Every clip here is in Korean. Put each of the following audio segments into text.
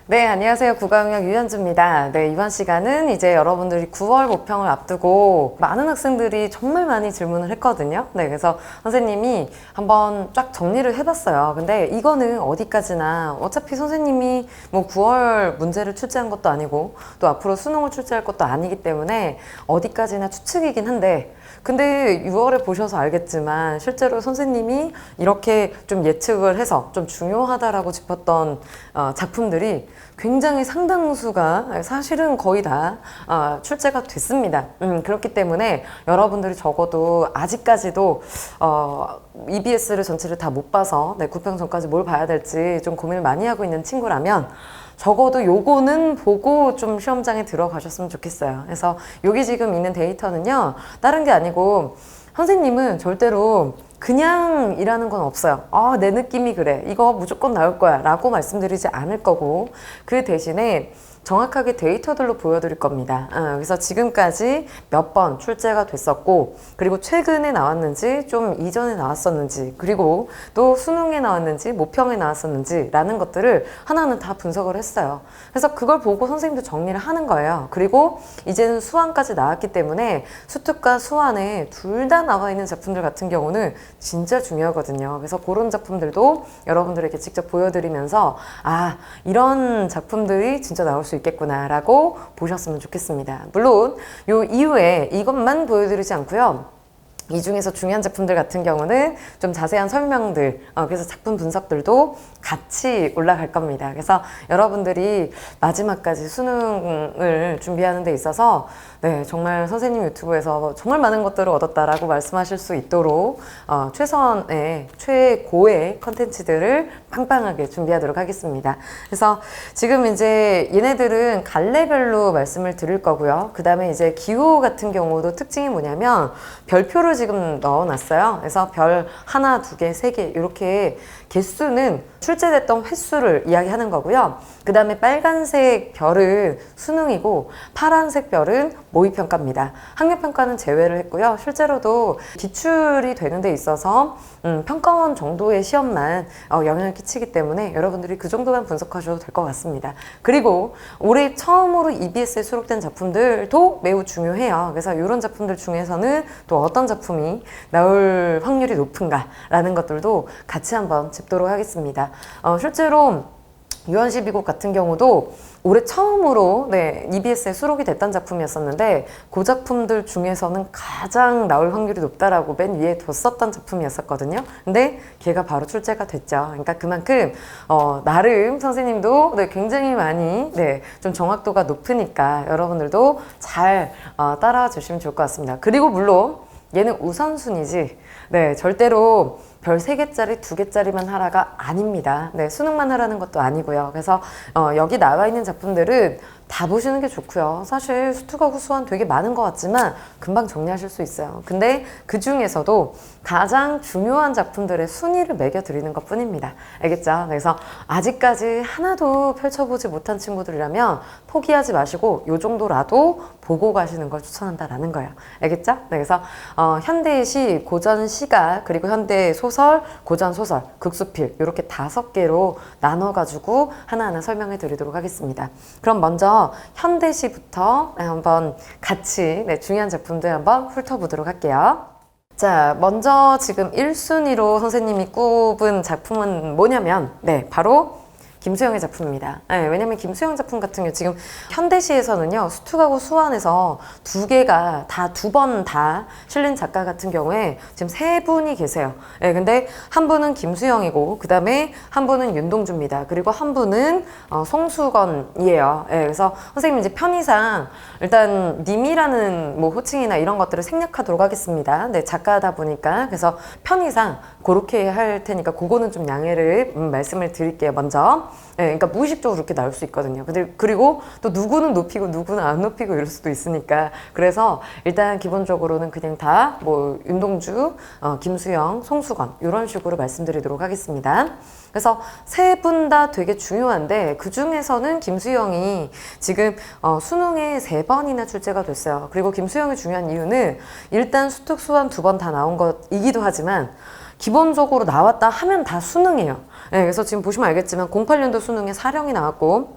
네, 안녕하세요. 국어영역 유현주입니다. 네, 이번 시간은 이제 여러분들이 9월 모평을 앞두고 많은 학생들이 정말 많이 질문을 했거든요. 네, 그래서 선생님이 한번 쫙 정리를 해봤어요. 근데 이거는 어디까지나 어차피 선생님이 뭐 9월 문제를 출제한 것도 아니고 또 앞으로 수능을 출제할 것도 아니기 때문에 어디까지나 추측이긴 한데 근데 6월에 보셔서 알겠지만 실제로 선생님이 이렇게 좀 예측을 해서 좀 중요하다라고 짚었던 작품들이 굉장히 상당수가 사실은 거의 다 출제가 됐습니다. 그렇기 때문에 여러분들이 적어도 아직까지도 EBS를 전체를 다 못 봐서 구평 전까지 뭘 봐야 될지 좀 고민을 많이 하고 있는 친구라면 적어도 요거는 보고 좀 시험장에 들어가셨으면 좋겠어요. 그래서 여기 지금 있는 데이터는요, 다른 게 아니고 선생님은 절대로 그냥 일하는 건 없어요. 내 느낌이 그래. 이거 무조건 나올 거야. 라고 말씀드리지 않을 거고, 그 대신에 정확하게 데이터들로 보여드릴 겁니다. 그래서 지금까지 몇 번 출제가 됐었고, 그리고 최근에 나왔는지, 좀 이전에 나왔었는지, 그리고 또 수능에 나왔는지, 모평에 나왔었는지 라는 것들을 하나는 다 분석을 했어요. 그래서 그걸 보고 선생님도 정리를 하는 거예요. 그리고 이제는 수완까지 나왔기 때문에 수특과 수완에 둘 다 나와 있는 작품들 같은 경우는 진짜 중요하거든요. 그래서 그런 작품들도 여러분들에게 직접 보여드리면서 이런 작품들이 진짜 나올 수 있겠구나 라고 보셨으면 좋겠습니다. 물론 요 이후에 이것만 보여드리지 않고요, 이 중에서 중요한 작품들 같은 경우는 좀 자세한 설명들, 그래서 작품 분석들도 같이 올라갈 겁니다. 그래서 여러분들이 마지막까지 수능을 준비하는 데 있어서 정말 선생님 유튜브에서 정말 많은 것들을 얻었다라고 말씀하실 수 있도록 최선의, 최고의 컨텐츠들을 빵빵하게 준비하도록 하겠습니다. 그래서 지금 이제 얘네들은 갈래별로 말씀을 드릴 거고요. 그 다음에 이제 기호 같은 경우도 특징이 뭐냐면 별표를 지금 넣어놨어요. 그래서 별 하나, 두 개, 세 개 이렇게 개수는 출제됐던 횟수를 이야기하는 거고요. 그 다음에 빨간색 별은 수능이고 파란색 별은 모의평가입니다. 학력평가는 제외를 했고요. 실제로도 기출이 되는 데 있어서 평가원 정도의 시험만 영향을 끼치기 때문에 여러분들이 그 정도만 분석하셔도 될 것 같습니다. 그리고 올해 처음으로 EBS에 수록된 작품들도 매우 중요해요. 그래서 이런 작품들 중에서는 또 어떤 작품이 나올 확률이 높은가 라는 것들도 같이 한번 짚도록 하겠습니다. 실제로 유한시비곡 같은 경우도 올해 처음으로 EBS에 수록이 됐던 작품이었었는데 그 작품들 중에서는 가장 나올 확률이 높다라고 맨 위에 뒀었던 작품이었었거든요. 근데 걔가 바로 출제가 됐죠. 그러니까 그만큼 나름 선생님도 굉장히 많이 좀 정확도가 높으니까 여러분들도 잘 따라와 주시면 좋을 것 같습니다. 그리고 물론 얘는 우선순위지 절대로 별 3개짜리, 2개짜리만 하라가 아닙니다. 수능만 하라는 것도 아니고요. 그래서 여기 나와 있는 작품들은 다 보시는 게 좋고요. 사실 수특하고 수완 되게 많은 것 같지만 금방 정리하실 수 있어요. 근데 그 중에서도 가장 중요한 작품들의 순위를 매겨드리는 것 뿐입니다. 알겠죠? 그래서 아직까지 하나도 펼쳐보지 못한 친구들이라면 포기하지 마시고 요 정도라도 보고 가시는 걸 추천한다라는 거예요. 알겠죠? 그래서 현대시, 고전시가, 그리고 현대소설, 고전소설, 극수필 이렇게 5개로 나눠가지고 하나하나 설명해 드리도록 하겠습니다. 그럼 먼저 현대시부터 한번 같이 중요한 작품들 한번 훑어보도록 할게요. 자, 먼저 지금 1순위로 선생님이 꼽은 작품은 뭐냐면 바로 김수영의 작품입니다. 왜냐면 김수영 작품 같은 경우 지금 현대시에서는요, 수특하고 수완에서 2개가 다 2번 다 실린 작가 같은 경우에 지금 3분이 계세요. 근데 한 분은 김수영이고 그 다음에 한 분은 윤동주입니다. 그리고 한 분은 송수건이에요. 그래서 선생님 이제 편의상 일단 님이라는 뭐 호칭이나 이런 것들을 생략하도록 하겠습니다. 작가다 보니까. 그래서 편의상 그렇게 할 테니까 그거는 좀 양해를 말씀을 드릴게요. 먼저. 그러니까 무의식적으로 그렇게 나올 수 있거든요. 근데 그리고 또 누구는 높이고 누구는 안 높이고 이럴 수도 있으니까, 그래서 일단 기본적으로는 그냥 다 뭐 윤동주, 김수영, 송수건 이런 식으로 말씀드리도록 하겠습니다. 그래서 3분 다 되게 중요한데 그 중에서는 김수영이 지금 수능에 3번이나 출제가 됐어요. 그리고 김수영이 중요한 이유는 일단 수특, 수완 2번 다 나온 것이기도 하지만 기본적으로 나왔다 하면 다 수능이에요. 그래서 지금 보시면 알겠지만 08년도 수능에 사령이 나왔고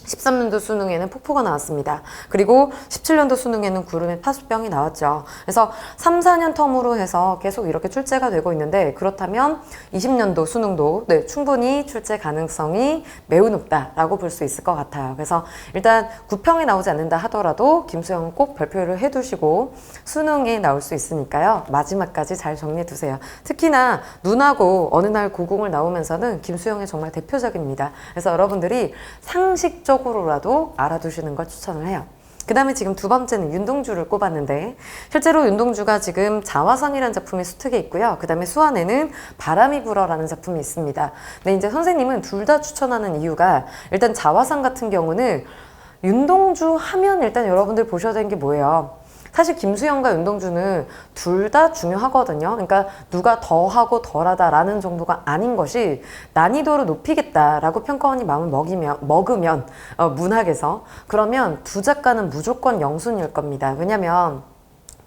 13년도 수능에는 폭포가 나왔습니다. 그리고 17년도 수능에는 구름의 파수병이 나왔죠. 그래서 3, 4년 텀으로 해서 계속 이렇게 출제가 되고 있는데, 그렇다면 20년도 수능도 네, 충분히 출제 가능성이 매우 높다라고 볼 수 있을 것 같아요. 그래서 일단 9평이 나오지 않는다 하더라도 김수영은 꼭 별표를 해두시고 수능에 나올 수 있으니까요. 마지막까지 잘 정리해 두세요. 특히나 눈하고 어느 날 고궁을 나오면서는 김수영의 정말 대표작입니다. 그래서 여러분들이 상식적으로라도 알아두시는 걸 추천을 해요. 그 다음에 지금 두 번째는 윤동주를 꼽았는데, 실제로 윤동주가 지금 자화상이라는 작품이 수특에 있고요. 그 다음에 수완에는 바람이 불어라는 작품이 있습니다. 근데 이제 선생님은 둘 다 추천하는 이유가, 일단 자화상 같은 경우는 윤동주 하면 일단 여러분들 보셔야 되는 게 뭐예요? 사실 김수영과 윤동주는 둘 다 중요하거든요. 그러니까 누가 더 하고 덜하다라는 정도가 아닌 것이, 난이도를 높이겠다라고 평가원이 마음을 먹으면 문학에서, 그러면 두 작가는 무조건 영순일 겁니다. 왜냐면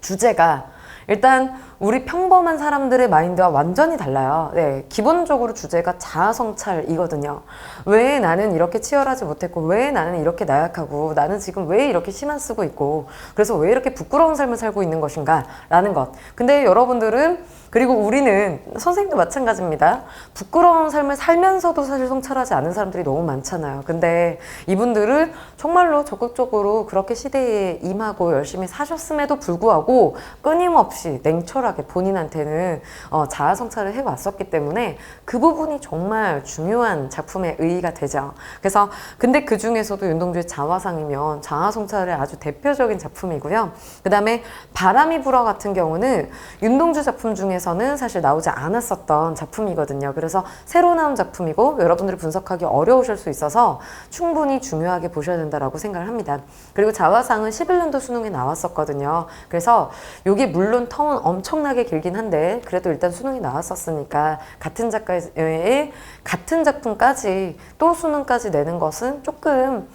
주제가 일단 우리 평범한 사람들의 마인드와 완전히 달라요. 네, 기본적으로 주제가 자아성찰이거든요. 왜 나는 이렇게 치열하지 못했고, 왜 나는 이렇게 나약하고, 나는 지금 왜 이렇게 시만 쓰고 있고, 그래서 왜 이렇게 부끄러운 삶을 살고 있는 것인가 라는 것. 근데 여러분들은, 그리고 우리는, 선생님도 마찬가지입니다. 부끄러운 삶을 살면서도 사실 성찰하지 않은 사람들이 너무 많잖아요. 근데 이분들은 정말로 적극적으로 그렇게 시대에 임하고 열심히 사셨음에도 불구하고 끊임없이 냉철하게 본인한테는 자아 성찰을 해왔었기 때문에 그 부분이 정말 중요한 작품의 의의가 되죠. 그래서 근데 그 중에서도 윤동주의 자화상이면 자아 성찰의 아주 대표적인 작품이고요. 그 다음에 바람이 불어 같은 경우는 윤동주 작품 중에서는 사실 나오지 않았었던 작품이거든요. 그래서 새로 나온 작품이고 여러분들이 분석하기 어려우실 수 있어서 충분히 중요하게 보셔야 된다라고 생각을 합니다. 그리고 자화상은 11년도 수능에 나왔었거든요. 그래서 이게 물론 텀은 엄청나게 길긴 한데 그래도 일단 수능이 나왔었으니까 같은 작가의 같은 작품까지 또 수능까지 내는 것은 조금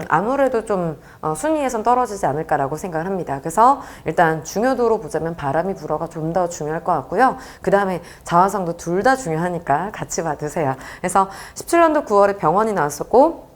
아무래도 좀 순위에선 떨어지지 않을까라고 생각을 합니다. 그래서 일단 중요도로 보자면 바람이 불어가 좀 더 중요할 것 같고요. 그 다음에 자화상도 둘 다 중요하니까 같이 봐두세요. 그래서 17년도 9월에 병원이 나왔었고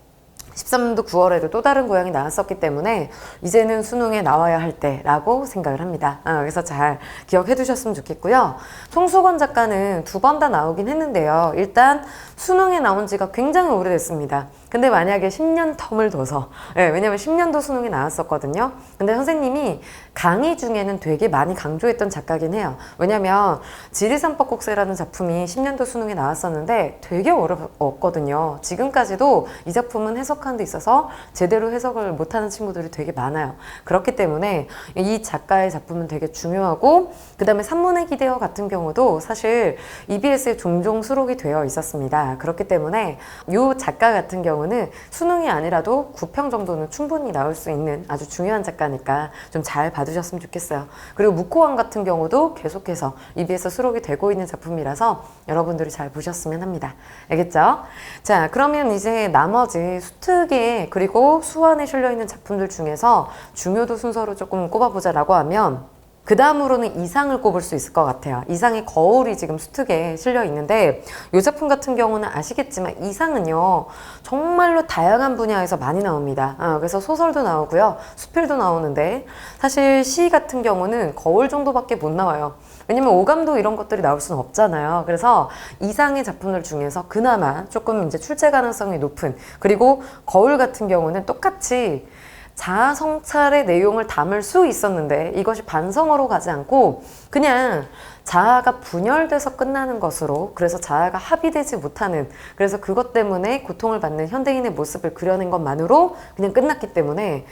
13년도 9월에도 또 다른 고향이 나왔었기 때문에 이제는 수능에 나와야 할 때라고 생각을 합니다. 그래서 잘 기억해 두셨으면 좋겠고요. 송수건 작가는 두 번 다 나오긴 했는데요. 일단 수능에 나온 지가 굉장히 오래됐습니다. 근데 만약에 10년 텀을 둬서, 왜냐면 10년도 수능이 나왔었거든요. 근데 선생님이 강의 중에는 되게 많이 강조했던 작가긴 해요. 왜냐면 지리산법국세라는 작품이 10년도 수능에 나왔었는데 되게 어렵거든요. 지금까지도 이 작품은 해석하는 데 있어서 제대로 해석을 못하는 친구들이 되게 많아요. 그렇기 때문에 이 작가의 작품은 되게 중요하고, 그 다음에 산문의 기대어 같은 경우도 사실 EBS에 종종 수록이 되어 있었습니다. 그렇기 때문에 이 작가 같은 경우는 수능이 아니라도 9평 정도는 충분히 나올 수 있는 아주 중요한 작가니까 좀 잘 봐두셨으면 좋겠어요. 그리고 묵호왕 같은 경우도 계속해서 EBS 수록이 되고 있는 작품이라서 여러분들이 잘 보셨으면 합니다. 알겠죠? 자, 그러면 이제 나머지 수특에 그리고 수완에 실려있는 작품들 중에서 중요도 순서로 조금 꼽아보자라고 하면 그 다음으로는 이상을 꼽을 수 있을 것 같아요. 이상의 거울이 지금 수특에 실려 있는데 이 작품 같은 경우는 아시겠지만 이상은요 정말로 다양한 분야에서 많이 나옵니다. 그래서 소설도 나오고요, 수필도 나오는데 사실 시 같은 경우는 거울 정도밖에 못 나와요. 왜냐면 오감도 이런 것들이 나올 수는 없잖아요. 그래서 이상의 작품들 중에서 그나마 조금 이제 출제 가능성이 높은, 그리고 거울 같은 경우는 똑같이 자아 성찰의 내용을 담을 수 있었는데 이것이 반성어로 가지 않고 그냥 자아가 분열돼서 끝나는 것으로, 그래서 자아가 합의되지 못하는, 그래서 그것 때문에 고통을 받는 현대인의 모습을 그려낸 것만으로 그냥 끝났기 때문에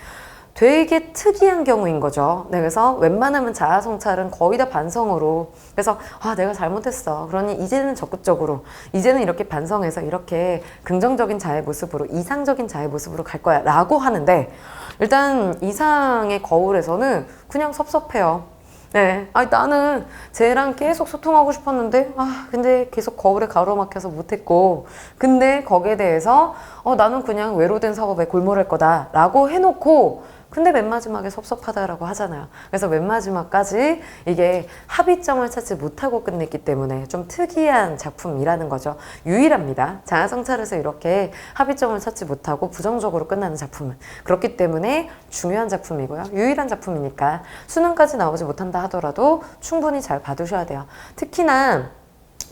되게 특이한 경우인 거죠. 네, 그래서 웬만하면 자아 성찰은 거의 다 반성으로, 그래서 내가 잘못했어, 그러니 이제는 적극적으로, 이제는 이렇게 반성해서 이렇게 긍정적인 자의 모습으로, 이상적인 자의 모습으로 갈 거야 라고 하는데, 일단 이상의 거울에서는 그냥 섭섭해요. 네, 나는 쟤랑 계속 소통하고 싶었는데 근데 계속 거울에 가로막혀서 못했고, 근데 거기에 대해서 나는 그냥 외로된 사업에 골몰할 거다 라고 해놓고 근데 맨 마지막에 섭섭하다라고 하잖아요. 그래서 맨 마지막까지 이게 합의점을 찾지 못하고 끝냈기 때문에 좀 특이한 작품이라는 거죠. 유일합니다. 장하성찰에서 이렇게 합의점을 찾지 못하고 부정적으로 끝나는 작품은. 그렇기 때문에 중요한 작품이고요. 유일한 작품이니까 수능까지 나오지 못한다 하더라도 충분히 잘 봐두셔야 돼요. 특히나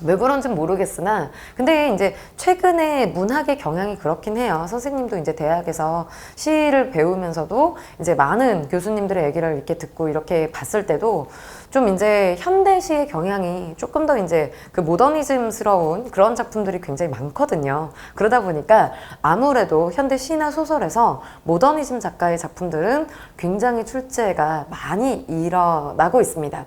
왜 그런지는 모르겠으나 근데 이제 최근에 문학의 경향이 그렇긴 해요. 선생님도 이제 대학에서 시를 배우면서도 이제 많은 교수님들의 얘기를 이렇게 듣고 이렇게 봤을 때도 좀 이제 현대시의 경향이 조금 더 이제 그 모더니즘스러운 그런 작품들이 굉장히 많거든요. 그러다 보니까 아무래도 현대 시나 소설에서 모더니즘 작가의 작품들은 굉장히 출제가 많이 일어나고 있습니다.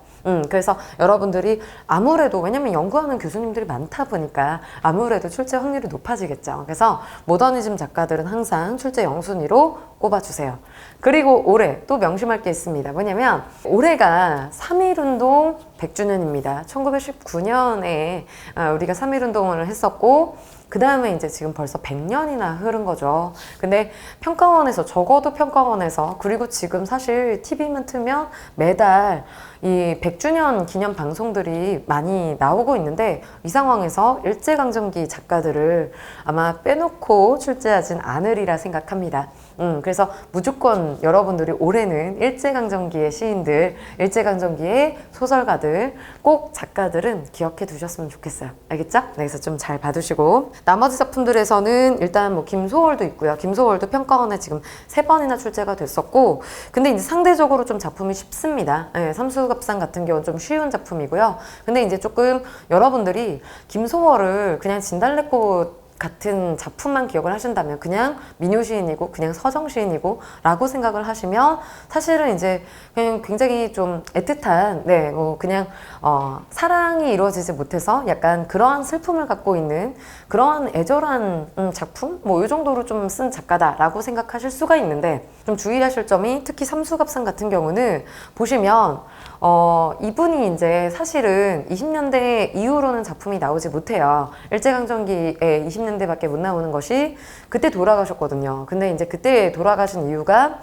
그래서 여러분들이 아무래도 왜냐면 연구하는 교수님들이 많다 보니까 아무래도 출제 확률이 높아지겠죠. 그래서 모더니즘 작가들은 항상 출제 영순위로 꼽아주세요. 그리고 올해 또 명심할 게 있습니다. 뭐냐면 올해가 3.1운동 100주년입니다. 1919년에 우리가 3.1운동을 했었고 그 다음에 이제 지금 벌써 100년이나 흐른 거죠. 근데 평가원에서 적어도 평가원에서 그리고 지금 사실 TV만 틀면 매달 이 100주년 기념 방송들이 많이 나오고 있는데 이 상황에서 일제강점기 작가들을 아마 빼놓고 출제하진 않으리라 생각합니다. 그래서 무조건 여러분들이 올해는 일제강점기의 시인들, 일제강점기의 소설가들, 꼭 작가들은 기억해 두셨으면 좋겠어요. 알겠죠? 네, 그래서 좀 잘 봐두시고 나머지 작품들에서는 일단 뭐 김소월도 있고요. 김소월도 평가원에 지금 3번이나 출제가 됐었고 근데 이제 상대적으로 좀 작품이 쉽습니다. 네, 삼수갑산 같은 경우는 좀 쉬운 작품이고요. 근데 이제 조금 여러분들이 김소월을 그냥 진달래꽃 같은 작품만 기억을 하신다면 그냥 민요 시인이고 그냥 서정 시인이고 라고 생각을 하시면 사실은 이제 그냥 굉장히 좀 애틋한 뭐 그냥 사랑이 이루어지지 못해서 약간 그러한 슬픔을 갖고 있는 그러한 애절한 작품 뭐 이 정도로 좀 쓴 작가다라고 생각하실 수가 있는데 좀 주의하실 점이 특히 삼수갑산 같은 경우는 보시면 이분이 이제 사실은 20년대 이후로는 작품이 나오지 못해요. 일제강점기에 20년대밖에 못 나오는 것이 그때 돌아가셨거든요. 근데 이제 그때 돌아가신 이유가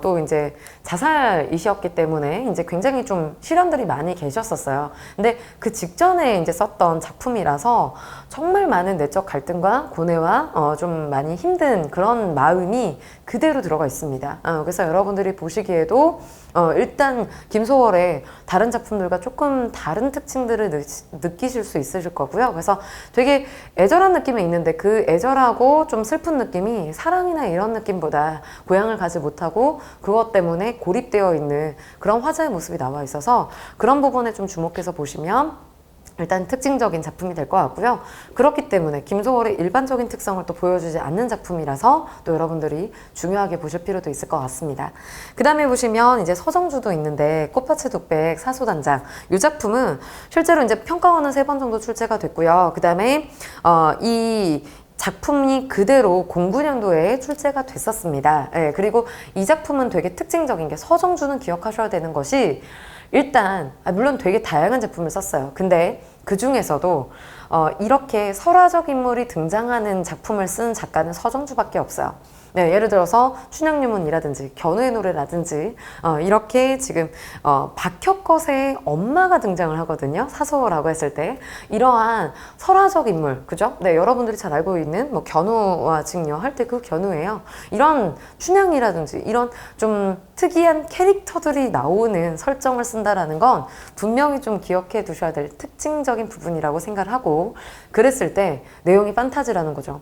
또 이제 자살이셨기 때문에 이제 굉장히 좀 시련들이 많이 계셨었어요. 근데 그 직전에 이제 썼던 작품이라서 정말 많은 내적 갈등과 고뇌와 좀 많이 힘든 그런 마음이 그대로 들어가 있습니다. 그래서 여러분들이 보시기에도 일단 김소월의 다른 작품들과 조금 다른 특징들을 느끼실 수 있으실 거고요. 그래서 되게 애절한 느낌이 있는데 그 애절하고 좀 슬픈 느낌이 사랑이나 이런 느낌보다 고향을 가지 못하고 그것 때문에 고립되어 있는 그런 화자의 모습이 나와 있어서 그런 부분에 좀 주목해서 보시면 일단 특징적인 작품이 될 것 같고요. 그렇기 때문에 김소월의 일반적인 특성을 또 보여주지 않는 작품이라서 또 여러분들이 중요하게 보실 필요도 있을 것 같습니다. 그 다음에 보시면 이제 서정주도 있는데 꽃밭의 독백 사소단장 이 작품은 실제로 이제 평가원은 3번 정도 출제가 됐고요. 그 다음에 이 작품이 그대로 09년도에 출제가 됐었습니다. 그리고 이 작품은 되게 특징적인 게 서정주는 기억하셔야 되는 것이 일단 물론 되게 다양한 제품을 썼어요. 근데 그 중에서도 이렇게 설화적 인물이 등장하는 작품을 쓴 작가는 서정주밖에 없어요. 예를 들어서 춘향유문이라든지 견우의 노래라든지 이렇게 지금 박혁것의 엄마가 등장을 하거든요. 사소라고 했을 때 이러한 설화적 인물, 그죠? 네, 여러분들이 잘 알고 있는 뭐 견우와 직녀 할 때 그 견우예요. 이런 춘향이라든지 이런 좀 특이한 캐릭터들이 나오는 설정을 쓴다라는 건 분명히 좀 기억해 두셔야 될 특징적인 부분이라고 생각을 하고 그랬을 때 내용이 판타지라는 거죠.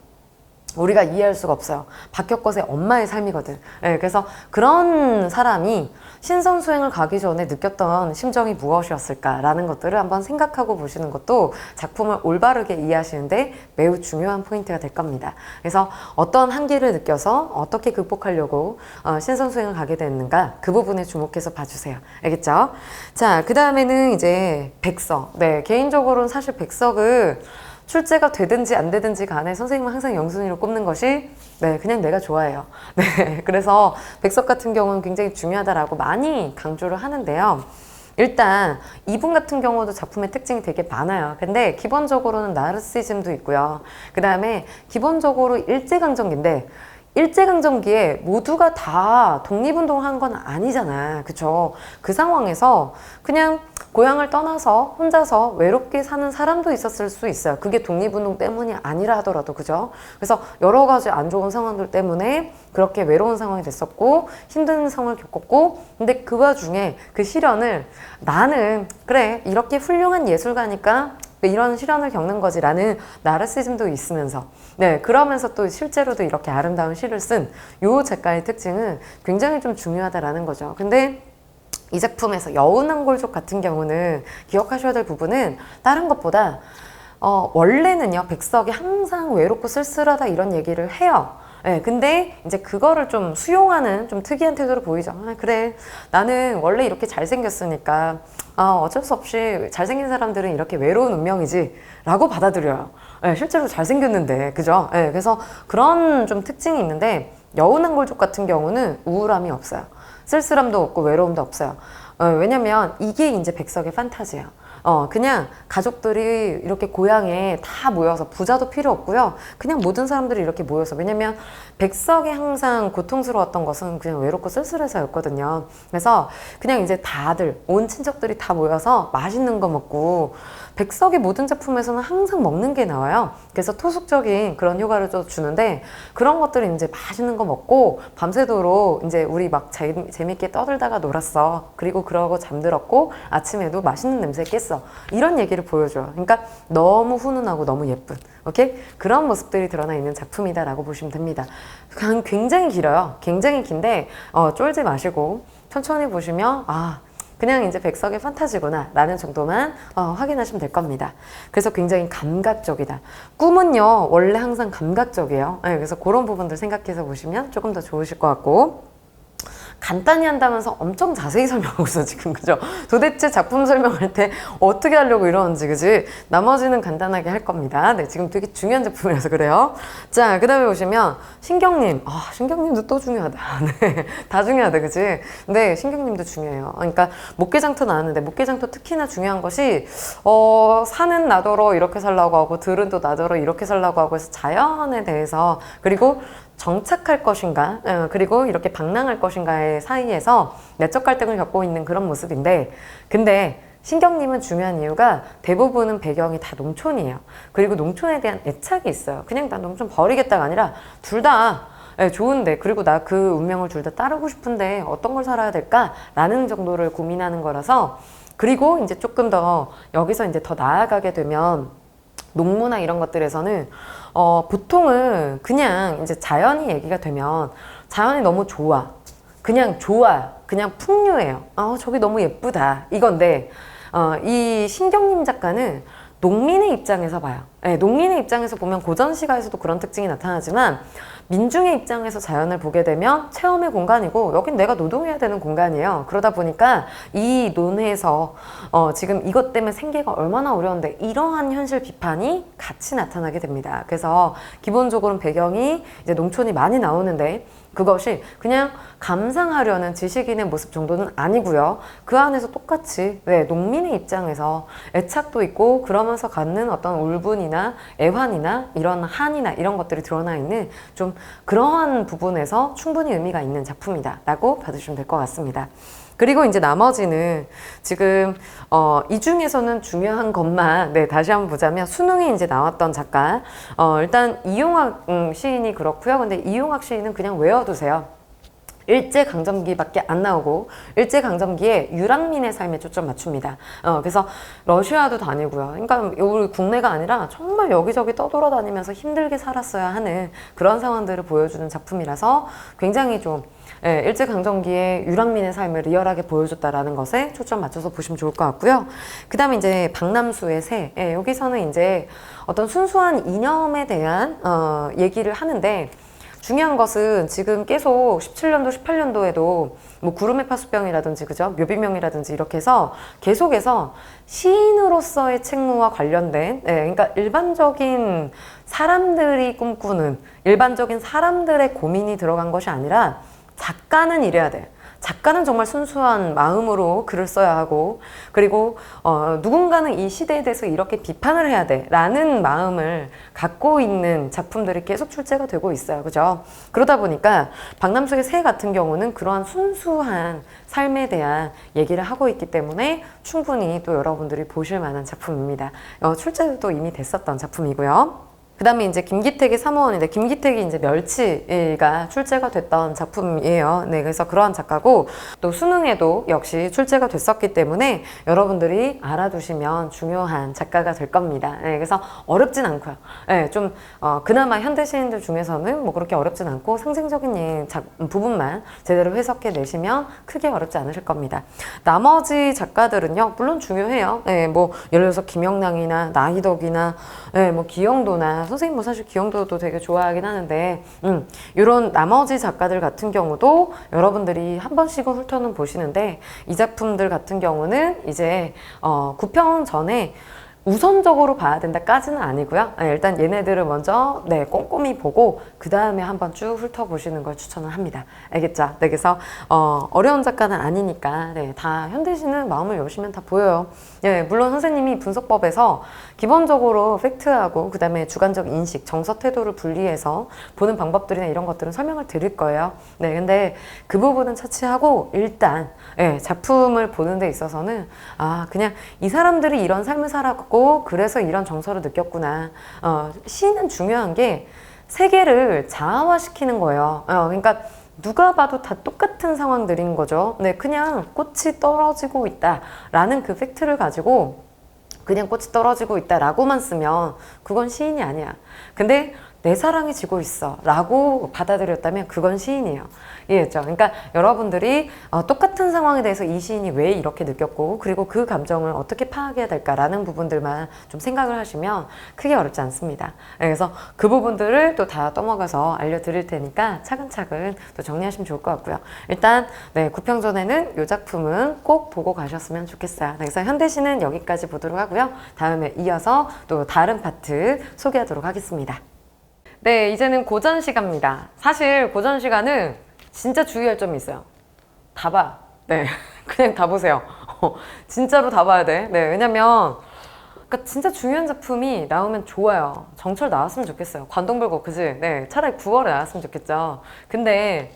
우리가 이해할 수가 없어요. 박혁것의 엄마의 삶이거든. 그래서 그런 사람이 신선수행을 가기 전에 느꼈던 심정이 무엇이었을까라는 것들을 한번 생각하고 보시는 것도 작품을 올바르게 이해하시는데 매우 중요한 포인트가 될 겁니다. 그래서 어떤 한계를 느껴서 어떻게 극복하려고 신선수행을 가게 됐는가 그 부분에 주목해서 봐주세요. 알겠죠? 자, 그 다음에는 이제 백석. 개인적으로는 사실 백석을 출제가 되든지 안 되든지 간에 선생님은 항상 영순위로 꼽는 것이 그냥 내가 좋아해요. 그래서 백석 같은 경우는 굉장히 중요하다라고 많이 강조를 하는데요. 일단 이분 같은 경우도 작품의 특징이 되게 많아요. 근데 기본적으로는 나르시즘도 있고요. 그 다음에 기본적으로 일제강점기인데 일제강점기에 모두가 다 독립운동을 한 건 아니잖아. 그쵸? 그 상황에서 그냥 고향을 떠나서 혼자서 외롭게 사는 사람도 있었을 수 있어요. 그게 독립운동 때문이 아니라 하더라도, 그죠? 그래서 여러 가지 안 좋은 상황들 때문에 그렇게 외로운 상황이 됐었고, 힘든 상황을 겪었고, 근데 그 와중에 그 시련을 나는, 그래, 이렇게 훌륭한 예술가니까 이런 시련을 겪는 거지 라는 나르시즘도 있으면서, 네, 그러면서 또 실제로도 이렇게 아름다운 시를 쓴 요 작가의 특징은 굉장히 좀 중요하다라는 거죠. 근데 이 작품에서 여운왕골족 같은 경우는 기억하셔야 될 부분은 다른 것보다 원래는요, 백석이 항상 외롭고 쓸쓸하다 이런 얘기를 해요. 네, 근데 이제 그거를 좀 수용하는 좀 특이한 태도를 보이죠. 아, 그래, 나는 원래 이렇게 잘생겼으니까 어쩔 수 없이 잘생긴 사람들은 이렇게 외로운 운명이지 라고 받아들여요. 네, 실제로 잘생겼는데, 그죠? 네, 그래서 그런 좀 특징이 있는데, 여운왕골족 같은 경우는 우울함이 없어요. 쓸쓸함도 없고 외로움도 없어요. 왜냐면 이게 이제 백석의 판타지예요. 그냥 가족들이 이렇게 고향에 다 모여서, 부자도 필요 없고요. 그냥 모든 사람들이 이렇게 모여서, 왜냐면 백석이 항상 고통스러웠던 것은 그냥 외롭고 쓸쓸해서였거든요. 그래서 그냥 이제 다들, 온 친척들이 다 모여서 맛있는 거 먹고, 백석의 모든 작품에서는 항상 먹는 게 나와요. 그래서 토속적인 그런 효과를 좀 주는데, 그런 것들이 이제 맛있는 거 먹고 밤새도록 이제 우리 막 재밌게 떠들다가 놀았어. 그리고 그러고 잠들었고 아침에도 맛있는 냄새 깼어. 이런 얘기를 보여줘요. 그러니까 너무 훈훈하고 너무 예쁜, 오케이? 그런 모습들이 드러나 있는 작품이다라고 보시면 됩니다. 굉장히 길어요. 굉장히 긴데 쫄지 마시고 천천히 보시면 그냥 이제 백석의 판타지구나 라는 정도만 확인하시면 될 겁니다. 그래서 굉장히 감각적이다. 꿈은요, 원래 항상 감각적이에요. 네, 그래서 그런 부분들 생각해서 보시면 조금 더 좋으실 것 같고, 간단히 한다면서 엄청 자세히 설명하고 있어 지금, 그죠? 도대체 작품 설명할 때 어떻게 하려고 이러는지, 그지? 나머지는 간단하게 할 겁니다. 네, 지금 되게 중요한 작품이라서 그래요. 자, 그 다음에 보시면 신경님. 신경님도 또 중요하다. 네, 다 중요하다, 그지? 근데 신경님도 중요해요. 그러니까 목계장터 나왔는데, 목계장터 특히나 중요한 것이 산은 나더러 이렇게 살라고 하고 들은 또 나더러 이렇게 살라고 하고 해서 자연에 대해서, 그리고 정착할 것인가, 그리고 이렇게 방랑할 것인가의 사이에서 내적 갈등을 겪고 있는 그런 모습인데, 근데 신경님은 중요한 이유가 대부분은 배경이 다 농촌이에요. 그리고 농촌에 대한 애착이 있어요. 그냥 나 농촌 버리겠다가 아니라 둘 다 좋은데, 그리고 나 그 운명을 둘 다 따르고 싶은데 어떤 걸 살아야 될까? 라는 정도를 고민하는 거라서, 그리고 이제 조금 더 여기서 이제 더 나아가게 되면 농무나 이런 것들에서는 보통은 그냥 이제 자연이 얘기가 되면 자연이 너무 좋아. 그냥 좋아요. 그냥 풍요해요. 저기 너무 예쁘다. 이건데, 이 신경님 작가는 농민의 입장에서 봐요. 네, 농민의 입장에서 보면 고전시가에서도 그런 특징이 나타나지만, 민중의 입장에서 자연을 보게 되면 체험의 공간이고, 여긴 내가 노동해야 되는 공간이에요. 그러다 보니까 이 논에서 지금 이것 때문에 생계가 얼마나 어려운데, 이러한 현실 비판이 같이 나타나게 됩니다. 그래서 기본적으로는 배경이 이제 농촌이 많이 나오는데, 그것이 그냥 감상하려는 지식인의 모습 정도는 아니고요. 그 안에서 똑같이 농민의 입장에서 애착도 있고, 그러면서 갖는 어떤 울분이나 애환이나 이런 한이나 이런 것들이 드러나 있는 좀 그러한 부분에서 충분히 의미가 있는 작품이다 라고 봐주시면 될 것 같습니다. 그리고 이제 나머지는 지금 이 중에서는 중요한 것만 다시 한번 보자면, 수능에 이제 나왔던 작가, 일단 이용학 시인이 그렇고요. 근데 이용학 시인은 그냥 외워두세요. 일제강점기밖에 안 나오고, 일제강점기에 유랑민의 삶에 초점 맞춥니다. 그래서 러시아도 다니고요. 그러니까 우리 국내가 아니라 정말 여기저기 떠돌아다니면서 힘들게 살았어야 하는 그런 상황들을 보여주는 작품이라서 굉장히 좀 일제강점기에 유랑민의 삶을 리얼하게 보여줬다라는 것에 초점 맞춰서 보시면 좋을 것 같고요. 그 다음에 이제 박남수의 새, 여기서는 이제 어떤 순수한 이념에 대한 얘기를 하는데, 중요한 것은 지금 계속 17년도, 18년도에도 뭐 구름의 파수병이라든지, 그죠? 묘비명이라든지 이렇게 해서 계속해서 시인으로서의 책무와 관련된, 그러니까 일반적인 사람들이 꿈꾸는, 일반적인 사람들의 고민이 들어간 것이 아니라, 작가는 이래야 돼. 작가는 정말 순수한 마음으로 글을 써야 하고, 그리고 누군가는 이 시대에 대해서 이렇게 비판을 해야 돼 라는 마음을 갖고 있는 작품들이 계속 출제가 되고 있어요. 그죠? 그러다 보니까 박남숙의 새 같은 경우는 그러한 순수한 삶에 대한 얘기를 하고 있기 때문에 충분히 또 여러분들이 보실 만한 작품입니다. 출제도 이미 됐었던 작품이고요. 그 다음에 이제 김기택의 사모원인데, 김기택이 이제 멸치가 출제가 됐던 작품이에요. 네, 그래서 그러한 작가고, 또 수능에도 역시 출제가 됐었기 때문에 여러분들이 알아두시면 중요한 작가가 될 겁니다. 네, 그래서 어렵진 않고요. 네, 좀 그나마 현대 시인들 중에서는 뭐 그렇게 어렵진 않고 상징적인 부분만 제대로 해석해 내시면 크게 어렵지 않으실 겁니다. 나머지 작가들은요, 물론 중요해요. 네, 뭐 예를 들어서 김영랑이나 나희덕이나 네, 뭐 기영도나, 선생님 뭐 사실 기영도도 되게 좋아하긴 하는데, 이런 나머지 작가들 같은 경우도 여러분들이 한 번씩은 훑어는 보시는데, 이 작품들 같은 경우는 이제 9평 전에 우선적으로 봐야 된다까지는 아니고요. 일단 얘네들을 먼저 꼼꼼히 보고 그 다음에 한번 쭉 훑어보시는 걸 추천을 합니다. 알겠죠? 네, 그래서 어려운 작가는 아니니까 다 현대시는 마음을 여시면 다 보여요. 물론 선생님이 분석법에서 기본적으로 팩트하고 그 다음에 주관적 인식, 정서 태도를 분리해서 보는 방법들이나 이런 것들은 설명을 드릴 거예요. 근데 그 부분은 차치하고 일단 작품을 보는 데 있어서는 그냥 이 사람들이 이런 삶을 살았고 그래서 이런 정서를 느꼈구나. 시는 중요한 게 세계를 자아화시키는 거예요. 그러니까 누가 봐도 다 똑같은 상황들인 거죠. 그냥 꽃이 떨어지고 있다라는 그 팩트를 가지고 그냥 꽃이 떨어지고 있다라고만 쓰면 그건 시인이 아니야. 근데 내 사랑이 지고 있어 라고 받아들였다면 그건 시인이에요. 이해했죠? 그러니까 여러분들이 똑같은 상황에 대해서 이 시인이 왜 이렇게 느꼈고 그리고 그 감정을 어떻게 파악해야 될까라는 부분들만 좀 생각을 하시면 크게 어렵지 않습니다. 그래서 그 부분들을 또 다 떠먹어서 알려드릴 테니까 차근차근 또 정리하시면 좋을 것 같고요. 일단 9평 전에는 이 작품은 꼭 보고 가셨으면 좋겠어요. 그래서 현대시는 여기까지 보도록 하고요. 다음에 이어서 또 다른 파트 소개하도록 하겠습니다. 네, 이제는 고전 시간입니다. 사실 고전 시간은 진짜 주의할 점이 있어요. 다 봐. 그냥 다 보세요. 진짜로 다 봐야 돼. 왜냐면 그러니까 진짜 중요한 작품이 나오면 좋아요. 정철 나왔으면 좋겠어요. 관동불고, 그지? 차라리 9월에 나왔으면 좋겠죠. 근데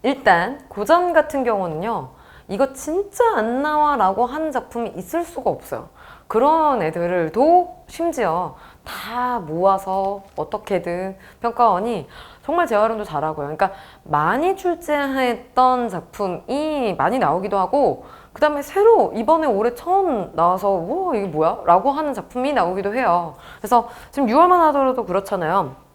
일단 고전 같은 경우는요, 이거 진짜 안 나와 라고 하는 작품이 있을 수가 없어요. 그런 애들도 심지어 다 모아서 어떻게든 평가원이 정말 재활용도 잘하고요. 그러니까 많이 출제했던 작품이 많이 나오기도 하고, 그 다음에 새로 이번에 올해 처음 나와서 와 이게 뭐야? 라고 하는 작품이 나오기도 해요. 그래서 지금 6월만 하더라도 그렇잖아요.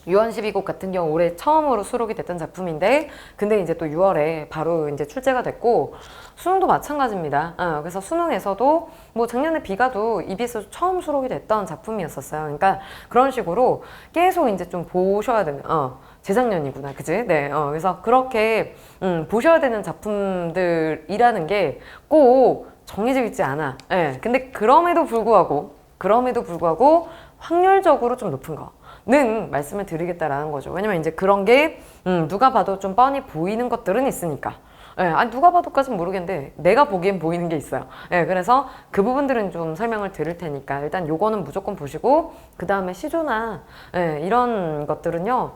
유한 12곡 같은 경우 올해 처음으로 수록이 됐던 작품인데, 근데 이제 또 6월에 바로 이제 출제가 됐고, 수능도 마찬가지입니다. 그래서 수능에서도 뭐 작년에 비가도 EBS에서 처음 수록이 됐던 작품이었었어요. 그러니까 그런 식으로 계속 이제 좀 보셔야 되는, 재작년이구나, 그지? 그래서 그렇게 보셔야 되는 작품들이라는 게 꼭 정해져 있지 않아. 근데 그럼에도 불구하고 확률적으로 좀 높은 거. 는 말씀을 드리겠다라는 거죠. 왜냐면 이제 그런 게 누가 봐도 좀 뻔히 보이는 것들은 있으니까. 누가 봐도까지는 모르겠는데 내가 보기엔 보이는 게 있어요. 그래서 그 부분들은 좀 설명을 드릴 테니까 일단 요거는 무조건 보시고, 그 다음에 시조나 이런 것들은요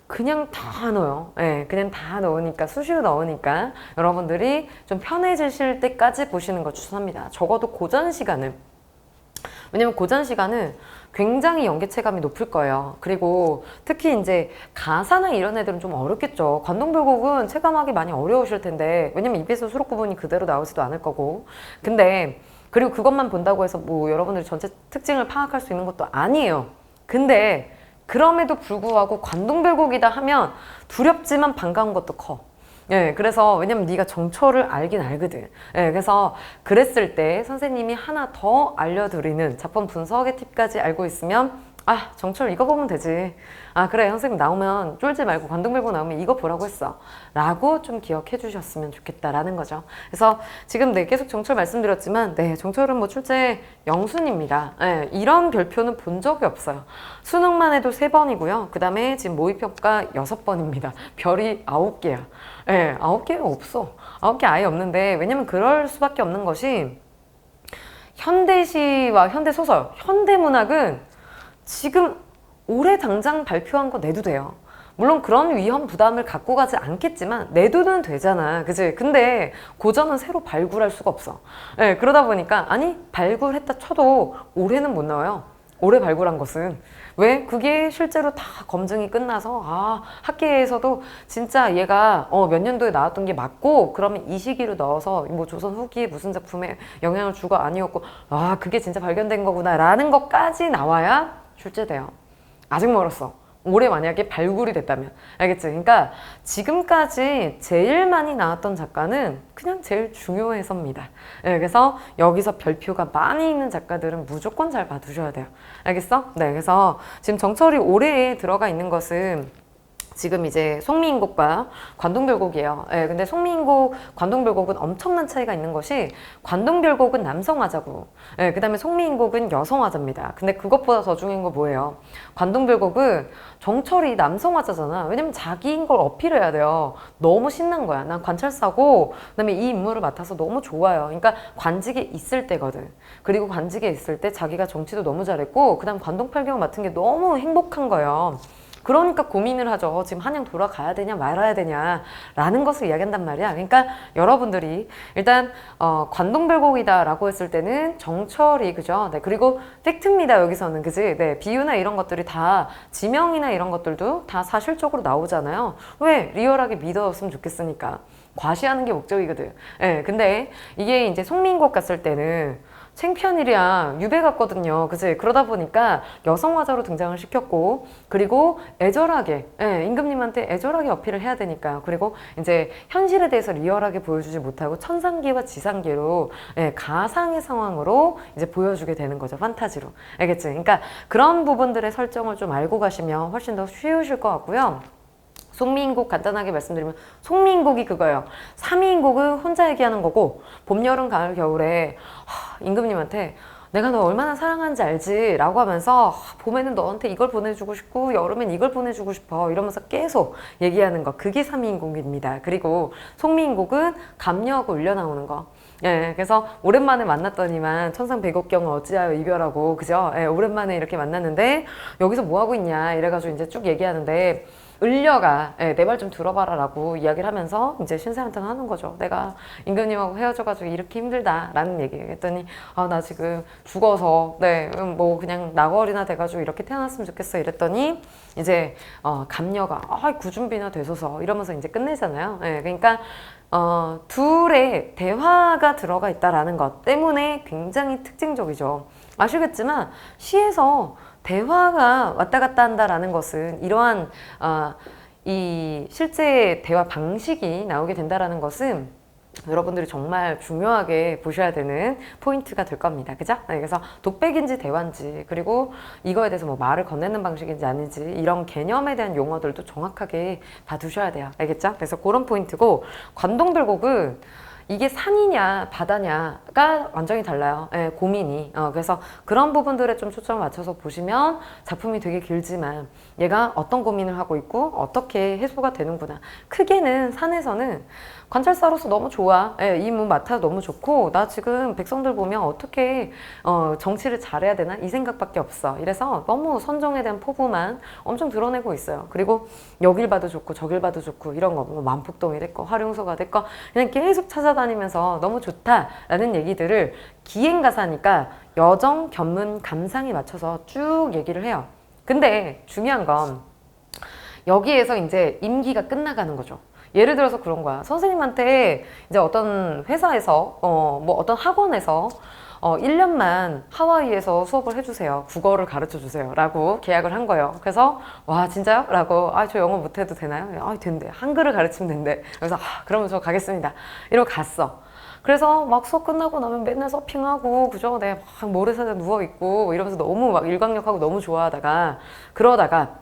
그냥 다 넣어요. 그냥 다 넣으니까, 수시로 넣으니까 여러분들이 좀 편해지실 때까지 보시는 거 추천합니다. 적어도 고전 시간은. 왜냐면 고전 시간은 굉장히 연계체감이 높을 거예요. 그리고 특히 이제 가사나 이런 애들은 좀 어렵겠죠. 관동불곡은 체감하기 많이 어려우실 텐데, 왜냐면 EBS 수록 부분이 그대로 나오지도 않을 거고. 근데 그리고 그것만 본다고 해서 뭐 여러분들이 전체 특징을 파악할 수 있는 것도 아니에요. 근데 그럼에도 불구하고 관동불곡이다 하면 두렵지만 반가운 것도 커. 그래서 왜냐면 네가 정철을 알긴 알거든. 그래서 그랬을 때 선생님이 하나 더 알려드리는 작품 분석의 팁까지 알고 있으면 아, 정철 이거 보면 되지. 아, 그래, 선생님 나오면 쫄지 말고 관동별곡 나오면 이거 보라고 했어. 라고 좀 기억해 주셨으면 좋겠다라는 거죠. 그래서 지금 네, 계속 정철 말씀드렸지만, 네, 정철은 뭐 출제 영순입니다. 네, 이런 별표는 본 적이 없어요. 수능만 해도 3번이고요. 그 다음에 지금 모의평가 6번입니다. 별이 9개야. 네, 9개가 없어. 9개 아예 없는데, 왜냐면 그럴 수밖에 없는 것이, 현대시와 현대소설, 현대문학은 지금 올해 당장 발표한 거 내도 돼요. 물론 그런 위험 부담을 갖고 가지 않겠지만 내도는 되잖아, 그치? 근데 고전은 새로 발굴할 수가 없어. 네, 그러다 보니까 아니 발굴했다 쳐도 올해는 못 나와요. 올해 발굴한 것은. 왜? 그게 실제로 다 검증이 끝나서 아, 학계에서도 진짜 얘가 몇 년도에 나왔던 게 맞고 그러면 이 시기로 넣어서 뭐 조선 후기에 무슨 작품에 영향을 주고 아니었고 아, 그게 진짜 발견된 거구나 라는 것까지 나와야 출제돼요. 아직 멀었어. 올해 만약에 발굴이 됐다면. 알겠지? 그러니까 지금까지 제일 많이 나왔던 작가는 그냥 제일 중요해서입니다. 네, 그래서 여기서 별표가 많이 있는 작가들은 무조건 잘 봐두셔야 돼요. 알겠어? 네, 그래서 지금 정철이 올해에 들어가 있는 것은 지금 이제 송미인곡과 관동별곡이에요. 예, 근데 송미인곡, 관동별곡은 엄청난 차이가 있는 것이 관동별곡은 남성화자고, 예, 그 다음에 송미인곡은 여성화자입니다. 근데 그것보다 더 중요한 거 뭐예요? 관동별곡은 정철이 남성화자잖아. 왜냐면 자기인 걸 어필해야 돼요. 너무 신난 거야. 난 관찰사고, 그 다음에 이 인물을 맡아서 너무 좋아요. 그러니까 관직에 있을 때거든. 그리고 관직에 있을 때 자기가 정치도 너무 잘했고, 그 다음 관동팔경 맡은 게 너무 행복한 거예요. 그러니까 고민을 하죠. 지금 한양 돌아가야 되냐 말아야 되냐 라는 것을 이야기한단 말이야. 그러니까 여러분들이 일단 관동별곡이다 라고 했을 때는 정철이, 그죠? 네, 그리고 팩트입니다 여기서는, 그지? 네, 비유나 이런 것들이 다 지명이나 이런 것들도 다 사실적으로 나오잖아요. 왜? 리얼하게 믿어줬으면 좋겠으니까. 과시하는 게 목적이거든. 네, 근데 이게 이제 송민국 갔을 때는 챙편이랴 유배 같거든요. 그치? 그러다 보니까 여성 화자로 등장을 시켰고, 그리고 애절하게, 예, 임금님한테 애절하게 어필을 해야 되니까. 그리고 이제 현실에 대해서 리얼하게 보여주지 못하고 천상계와 지상계로, 예, 가상의 상황으로 이제 보여주게 되는 거죠. 판타지로. 알겠지? 그러니까 그런 부분들의 설정을 좀 알고 가시면 훨씬 더 쉬우실 것 같고요. 송미인곡 간단하게 말씀드리면 송미인곡이 그거예요. 삼위인곡은 혼자 얘기하는 거고, 봄, 여름, 가을, 겨울에 임금님한테 내가 너 얼마나 사랑하는지 알지? 라고 하면서 봄에는 너한테 이걸 보내주고 싶고 여름엔 이걸 보내주고 싶어 이러면서 계속 얘기하는 거, 그게 삼위인곡입니다. 그리고 송미인곡은 감녀하고 울려 나오는 거. 예, 그래서 오랜만에 만났더니만 천상백옥경을 어찌하여 이별하고, 그죠? 예, 오랜만에 이렇게 만났는데 여기서 뭐 하고 있냐 이래가지고 이제 쭉 얘기하는데, 을려가 내 말 좀 들어봐라 라고 이야기를 하면서 이제 신세한테는 하는 거죠. 내가 임금님하고 헤어져가지고 이렇게 힘들다 라는 얘기 했더니, 아, 나 지금 죽어서 뭐 그냥 나거리나 돼가지고 이렇게 태어났으면 좋겠어 이랬더니 이제 감녀가 구준비나 되소서 이러면서 이제 끝내잖아요. 그러니까 둘의 대화가 들어가 있다라는 것 때문에 굉장히 특징적이죠. 아시겠지만 시에서 대화가 왔다 갔다 한다라는 것은, 이러한 이 실제 대화 방식이 나오게 된다라는 것은 여러분들이 정말 중요하게 보셔야 되는 포인트가 될 겁니다. 그죠? 네, 그래서 독백인지 대화인지, 그리고 이거에 대해서 뭐 말을 건네는 방식인지 아닌지, 이런 개념에 대한 용어들도 정확하게 봐두셔야 돼요. 알겠죠? 그래서 그런 포인트고, 관동별곡은 이게 산이냐 바다냐가 완전히 달라요. 고민이. 그래서 그런 부분들에 좀 초점을 맞춰서 보시면 작품이 되게 길지만 얘가 어떤 고민을 하고 있고 어떻게 해소가 되는구나. 크게는 산에서는 관찰사로서 너무 좋아. 이 인물 맡아 너무 좋고, 나 지금 백성들 보면 어떻게 정치를 잘해야 되나 이 생각밖에 없어. 이래서 너무 선정에 대한 포부만 엄청 드러내고 있어요. 그리고 여길 봐도 좋고 저길 봐도 좋고 이런 거, 뭐 만폭동이 됐고 활용소가 됐고 그냥 계속 찾아다니면서 너무 좋다라는 얘기들을 기행가사니까 여정, 견문, 감상에 맞춰서 쭉 얘기를 해요. 근데 중요한 건 여기에서 이제 임기가 끝나가는 거죠. 예를 들어서 그런 거야. 선생님한테 이제 어떤 회사에서 뭐 어떤 학원에서 1년만 하와이에서 수업을 해주세요. 국어를 가르쳐 주세요. 라고 계약을 한 거예요. 그래서 와, 진짜요? 라고, 저 영어 못해도 되나요? 된대. 한글을 가르치면 된대. 그래서 그러면 저 가겠습니다. 이러고 갔어. 그래서 막 수업 끝나고 나면 맨날 서핑하고, 그죠? 내가 막 모래사장 누워있고, 이러면서 너무 막 일광욕하고 너무 좋아하다가, 그러다가,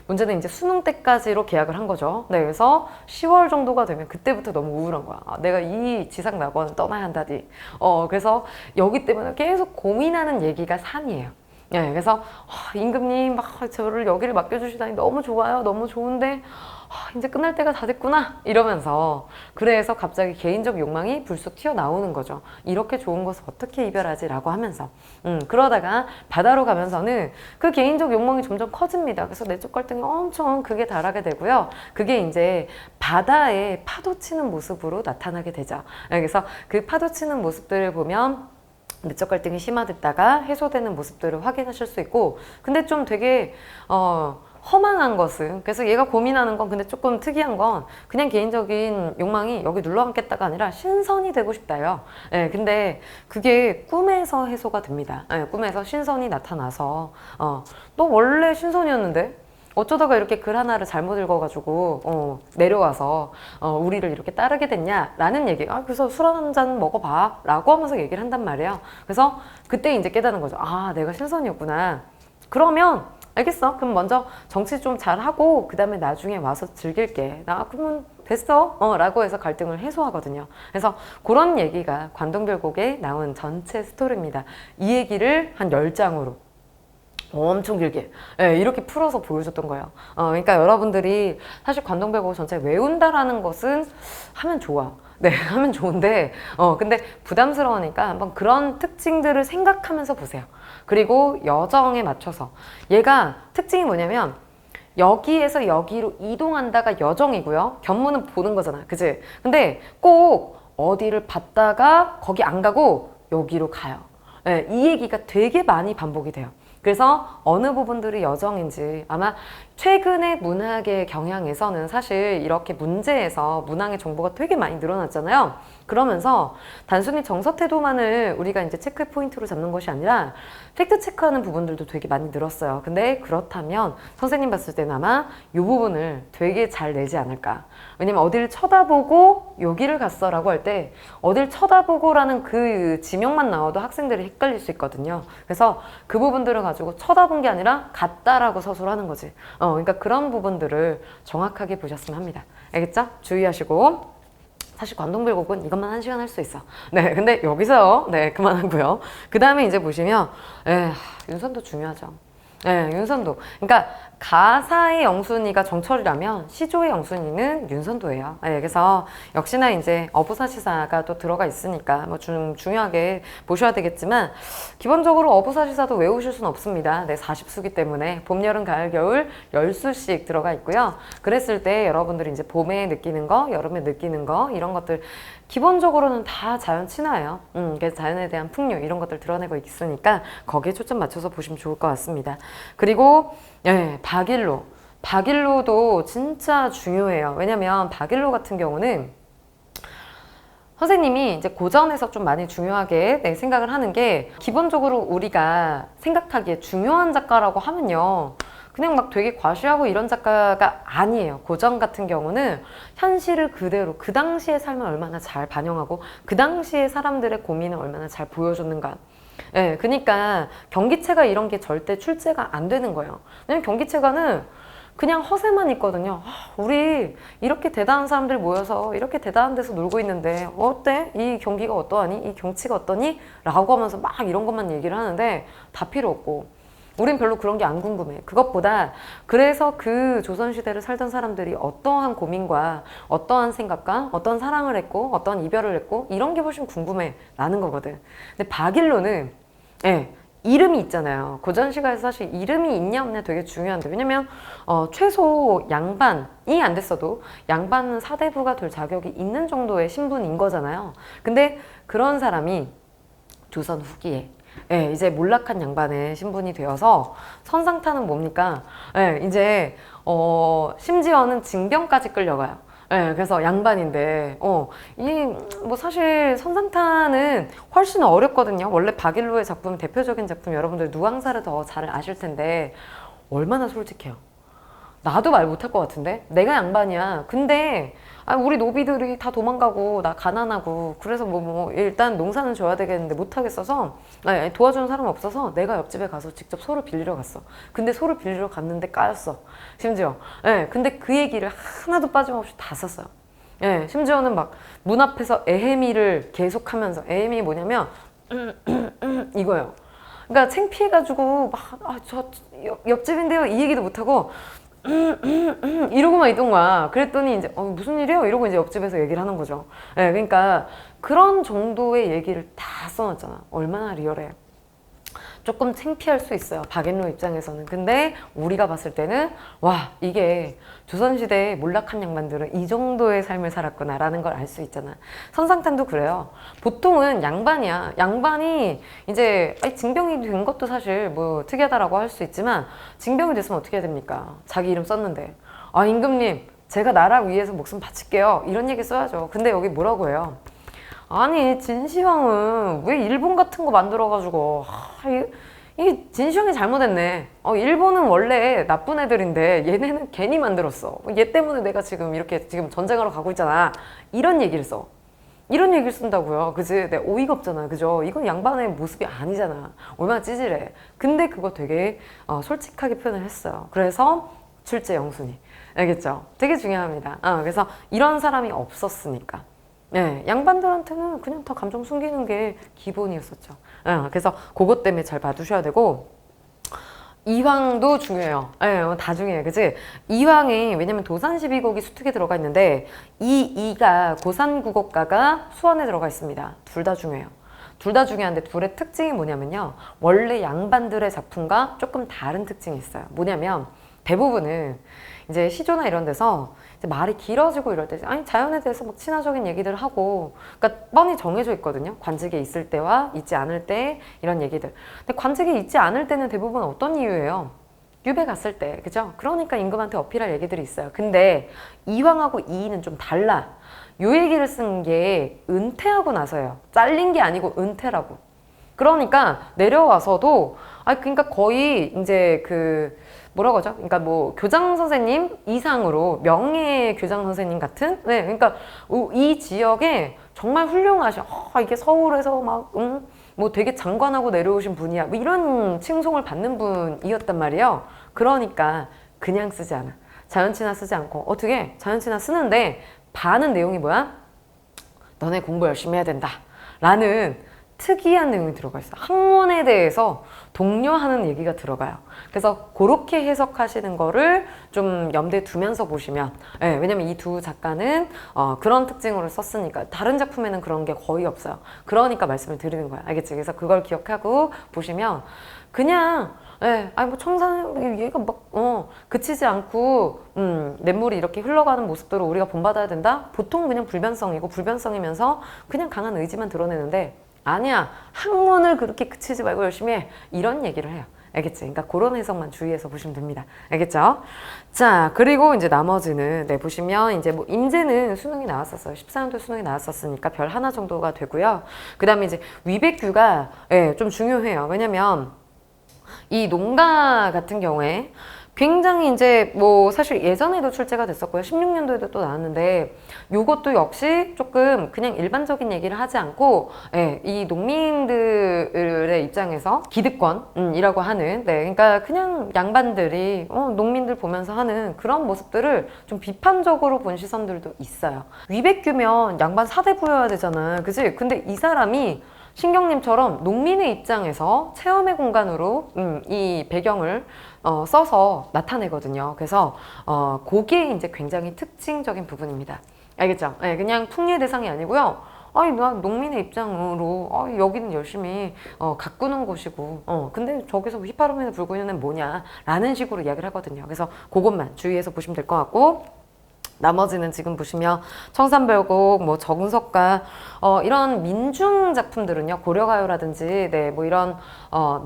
문제는 이제 수능 때까지로 계약을 한 거죠. 네, 그래서 10월 정도가 되면 그때부터 너무 우울한 거야. 아, 내가 이 지상낙원을 떠나야 한다니. 그래서 여기 때문에 계속 고민하는 얘기가 산이에요. 네, 그래서 임금님 막 저를 여기를 맡겨주시다니 너무 좋아요. 너무 좋은데 이제 끝날 때가 다 됐구나 이러면서, 그래서 갑자기 개인적 욕망이 불쑥 튀어나오는 거죠. 이렇게 좋은 것을 어떻게 이별하지 라고 하면서 그러다가 바다로 가면서는 그 개인적 욕망이 점점 커집니다. 그래서 내적 갈등이 엄청 크게 달하게 되고요. 그게 이제 바다에 파도 치는 모습으로 나타나게 되죠. 그래서 그 파도 치는 모습들을 보면 내적 갈등이 심화됐다가 해소되는 모습들을 확인하실 수 있고, 근데 좀 되게 허망한 것은, 그래서 얘가 고민하는 건, 근데 조금 특이한 건 그냥 개인적인 욕망이 여기 눌러앉겠다가 아니라 신선이 되고 싶다요. 예, 근데 그게 꿈에서 해소가 됩니다. 예, 꿈에서 신선이 나타나서 너 원래 신선이었는데 어쩌다가 이렇게 글 하나를 잘못 읽어가지고 내려와서 우리를 이렇게 따르게 됐냐라는 얘기. 그래서 술 한 잔 먹어봐 라고 하면서 얘기를 한단 말이에요. 그래서 그때 이제 깨닫는 거죠. 아, 내가 신선이었구나. 그러면 알겠어. 그럼 먼저 정치 좀 잘하고 그 다음에 나중에 와서 즐길게. 나 그러면 됐어. 라고 해서 갈등을 해소하거든요. 그래서 그런 얘기가 관동별곡에 나온 전체 스토리입니다. 이 얘기를 한 10장으로 엄청 길게 이렇게 풀어서 보여줬던 거예요. 그러니까 여러분들이 사실 관동별곡 전체 외운다라는 것은 하면 좋아. 네, 하면 좋은데 근데 부담스러우니까 한번 그런 특징들을 생각하면서 보세요. 그리고 여정에 맞춰서, 얘가 특징이 뭐냐면 여기에서 여기로 이동한다가 여정이고요. 견문은 보는 거잖아, 그치? 근데 꼭 어디를 봤다가 거기 안 가고 여기로 가요. 네, 이 얘기가 되게 많이 반복이 돼요. 그래서 어느 부분들이 여정인지, 아마 최근의 문학의 경향에서는 사실 이렇게 문제에서 문항의 정보가 되게 많이 늘어났잖아요. 그러면서 단순히 정서 태도만을 우리가 이제 체크 포인트로 잡는 것이 아니라 팩트 체크하는 부분들도 되게 많이 늘었어요. 근데 그렇다면 선생님 봤을 때는 아마 이 부분을 되게 잘 내지 않을까. 왜냐면 어딜 쳐다보고 여기를 갔어 라고 할 때 어딜 쳐다보고 라는 그 지명만 나와도 학생들이 헷갈릴 수 있거든요. 그래서 그 부분들을 가지고 쳐다본 게 아니라 갔다라고 서술하는 거지. 그러니까 그런 부분들을 정확하게 보셨으면 합니다. 알겠죠? 주의하시고. 사실 관동별곡은 이것만 1시간 할 수 있어. 네, 근데 여기서 그만하고요. 그 다음에 이제 보시면 윤선도 중요하죠. 네, 윤선도. 그러니까 가사의 영순위가 정철이라면 시조의 영순위는 윤선도예요. 네, 그래서 역시나 이제 어부사시사가 또 들어가 있으니까 뭐 좀 중요하게 보셔야 되겠지만, 기본적으로 어부사시사도 외우실 수는 없습니다. 네, 40수기 때문에 봄, 여름, 가을, 겨울 10수씩 들어가 있고요. 그랬을 때 여러분들이 이제 봄에 느끼는 거, 여름에 느끼는 거, 이런 것들 기본적으로는 다 자연 친화예요. 그래서 자연에 대한 풍류 이런 것들 드러내고 있으니까 거기에 초점 맞춰서 보시면 좋을 것 같습니다. 그리고 박일로. 박일로도 진짜 중요해요. 왜냐면 박일로 같은 경우는 선생님이 이제 고전에서 좀 많이 중요하게 생각을 하는 게, 기본적으로 우리가 생각하기에 중요한 작가라고 하면요, 그냥 막 되게 과시하고 이런 작가가 아니에요. 고전 같은 경우는 현실을 그대로 그 당시의 삶을 얼마나 잘 반영하고 그 당시의 사람들의 고민을 얼마나 잘 보여줬는가. 그러니까 경기체가 이런 게 절대 출제가 안 되는 거예요. 왜냐면 경기체가는 그냥 허세만 있거든요. 우리 이렇게 대단한 사람들 모여서 이렇게 대단한 데서 놀고 있는데 어때? 이 경기가 어떠하니? 이 경치가 어떠니? 라고 하면서 막 이런 것만 얘기를 하는데 다 필요 없고, 우린 별로 그런 게 안 궁금해. 그것보다 그래서 그 조선시대를 살던 사람들이 어떠한 고민과 어떠한 생각과 어떤 사랑을 했고 어떤 이별을 했고 이런 게 훨씬 궁금해 라는 거거든. 근데 박일로는 이름이 있잖아요. 고전 시가에서 사실 이름이 있냐 없냐 되게 중요한데, 왜냐면 최소 양반이 안 됐어도 양반은 사대부가 될 자격이 있는 정도의 신분인 거잖아요. 근데 그런 사람이 조선 후기에 이제 몰락한 양반의 신분이 되어서 선상타는 뭡니까? 이제 심지어는 징병까지 끌려가요. 그래서 양반인데 뭐 사실 선상타는 훨씬 어렵거든요. 원래 박일로의 작품, 대표적인 작품 여러분들 누앙사를 더 잘 아실 텐데 얼마나 솔직해요. 나도 말 못할 것 같은데? 내가 양반이야. 근데 우리 노비들이 다 도망가고 나 가난하고 그래서 뭐 일단 농사는 줘야 되겠는데 못하겠어서 도와주는 사람 없어서 내가 옆집에 가서 직접 소를 빌리러 갔어. 근데 소를 빌리러 갔는데 까였어. 심지어. 근데 그 얘기를 하나도 빠짐없이 다 썼어요. 심지어는 막 문 앞에서 에헤미를 계속하면서 에헤미 뭐냐면 이거예요. 그러니까 창피해가지고 막 저 옆집인데요 이 얘기도 못하고 이러고만 있던 거야. 그랬더니 이제 무슨 일이요? 이러고 이제 옆집에서 얘기를 하는 거죠. 그러니까 그런 정도의 얘기를 다 써놨잖아. 얼마나 리얼해. 조금 창피할 수 있어요. 박앤로 입장에서는. 근데 우리가 봤을 때는 와 이게 조선시대의 몰락한 양반들은 이 정도의 삶을 살았구나라는 걸 알 수 있잖아. 선상탄도 그래요. 보통은 양반이야. 양반이 이제 징병이 된 것도 사실 뭐 특이하다라고 할 수 있지만 징병이 됐으면 어떻게 해야 됩니까? 자기 이름 썼는데 임금님 제가 나라 위해서 목숨 바칠게요. 이런 얘기 써야죠. 근데 여기 뭐라고 해요? 아니 진시황은 왜 일본 같은 거 만들어가지고 이게 진시황이 잘못했네. 일본은 원래 나쁜 애들인데 얘네는 괜히 만들었어. 얘 때문에 내가 지금 이렇게 지금 전쟁하러 가고 있잖아. 이런 얘기를 써. 이런 얘기를 쓴다고요. 그지? 내 어이가 없잖아. 그죠? 이건 양반의 모습이 아니잖아. 얼마나 찌질해. 근데 그거 되게 솔직하게 표현을 했어요. 그래서 출제 영순위. 알겠죠? 되게 중요합니다. 그래서 이런 사람이 없었으니까. 양반들한테는 그냥 다 감정 숨기는 게 기본이었었죠. 그래서 그것 때문에 잘 봐두셔야 되고 이황도 중요해요. 다 중요해. 그치? 이황이 왜냐면 도산 12곡이 수특에 들어가 있는데 이가 고산국어가가 수원에 들어가 있습니다. 둘 다 중요해요. 둘 다 중요한데 둘의 특징이 뭐냐면요. 원래 양반들의 작품과 조금 다른 특징이 있어요. 뭐냐면 대부분은 이제 시조나 이런 데서 이제 말이 길어지고 이럴 때 자연에 대해서 막 친화적인 얘기들을 하고 그러니까 뻔히 정해져 있거든요. 관직에 있을 때와 있지 않을 때 이런 얘기들. 근데 관직에 있지 않을 때는 대부분 어떤 이유예요? 유배 갔을 때, 그죠? 그러니까 임금한테 어필할 얘기들이 있어요. 근데 이황하고 이이는 좀 달라. 요 얘기를 쓴 게 은퇴하고 나서예요. 잘린 게 아니고 은퇴라고. 그러니까 내려와서도 그러니까 거의 이제 뭐라고 하죠? 그러니까 뭐 교장 선생님 이상으로 명예 교장 선생님 같은 그러니까 이 지역에 정말 훌륭하셔. 이게 서울에서 막 뭐 되게 장관하고 내려오신 분이야. 뭐 이런 칭송을 받는 분이었단 말이에요. 그러니까 그냥 쓰지 않아. 자연친화 쓰지 않고 어떻게 자연친화 쓰는데 반은 내용이 뭐야? 너네 공부 열심히 해야 된다. 라는 특이한 내용이 들어가 있어요. 학문에 대해서 독려하는 얘기가 들어가요. 그래서 그렇게 해석하시는 거를 좀 염두에 두면서 보시면 왜냐면 이 두 작가는 그런 특징으로 썼으니까 다른 작품에는 그런 게 거의 없어요. 그러니까 말씀을 드리는 거야. 알겠지? 그래서 그걸 기억하고 보시면 그냥 뭐 청산 얘가 막 그치지 않고 냇물이 이렇게 흘러가는 모습들을 우리가 본받아야 된다? 보통 그냥 불변성이고 불변성이면서 그냥 강한 의지만 드러내는데 아니야. 학문을 그렇게 그치지 말고 열심히 해. 이런 얘기를 해요. 알겠지? 그러니까 그런 해석만 주의해서 보시면 됩니다. 알겠죠? 자, 그리고 이제 나머지는 보시면 이제 뭐 임제는 수능이 나왔었어요. 14년도 수능이 나왔었으니까 별 하나 정도가 되고요. 그 다음에 이제 위백규가 좀 중요해요. 왜냐면 이 농가 같은 경우에 굉장히 이제 뭐 사실 예전에도 출제가 됐었고요. 16년도에도 또 나왔는데 요것도 역시 조금 그냥 일반적인 얘기를 하지 않고 이 농민들의 입장에서 기득권이라고 하는 그러니까 그냥 양반들이 농민들 보면서 하는 그런 모습들을 좀 비판적으로 본 시선들도 있어요. 위백규면 양반 사대부여야 되잖아. 그치? 근데 이 사람이 신경님처럼 농민의 입장에서 체험의 공간으로 이 배경을 써서 나타내거든요. 그래서 그게 이제 굉장히 특징적인 부분입니다. 알겠죠? 그냥 풍류의 대상이 아니고요. 나 농민의 입장으로 여기는 열심히 가꾸는 곳이고 근데 저기서 휘파람에 불고 있는 애는 뭐냐 라는 식으로 이야기를 하거든요. 그래서 그것만 주의해서 보시면 될 것 같고 나머지는 지금 보시면 청산별곡, 뭐 정석가 이런 민중 작품들은요 고려가요라든지 뭐 이런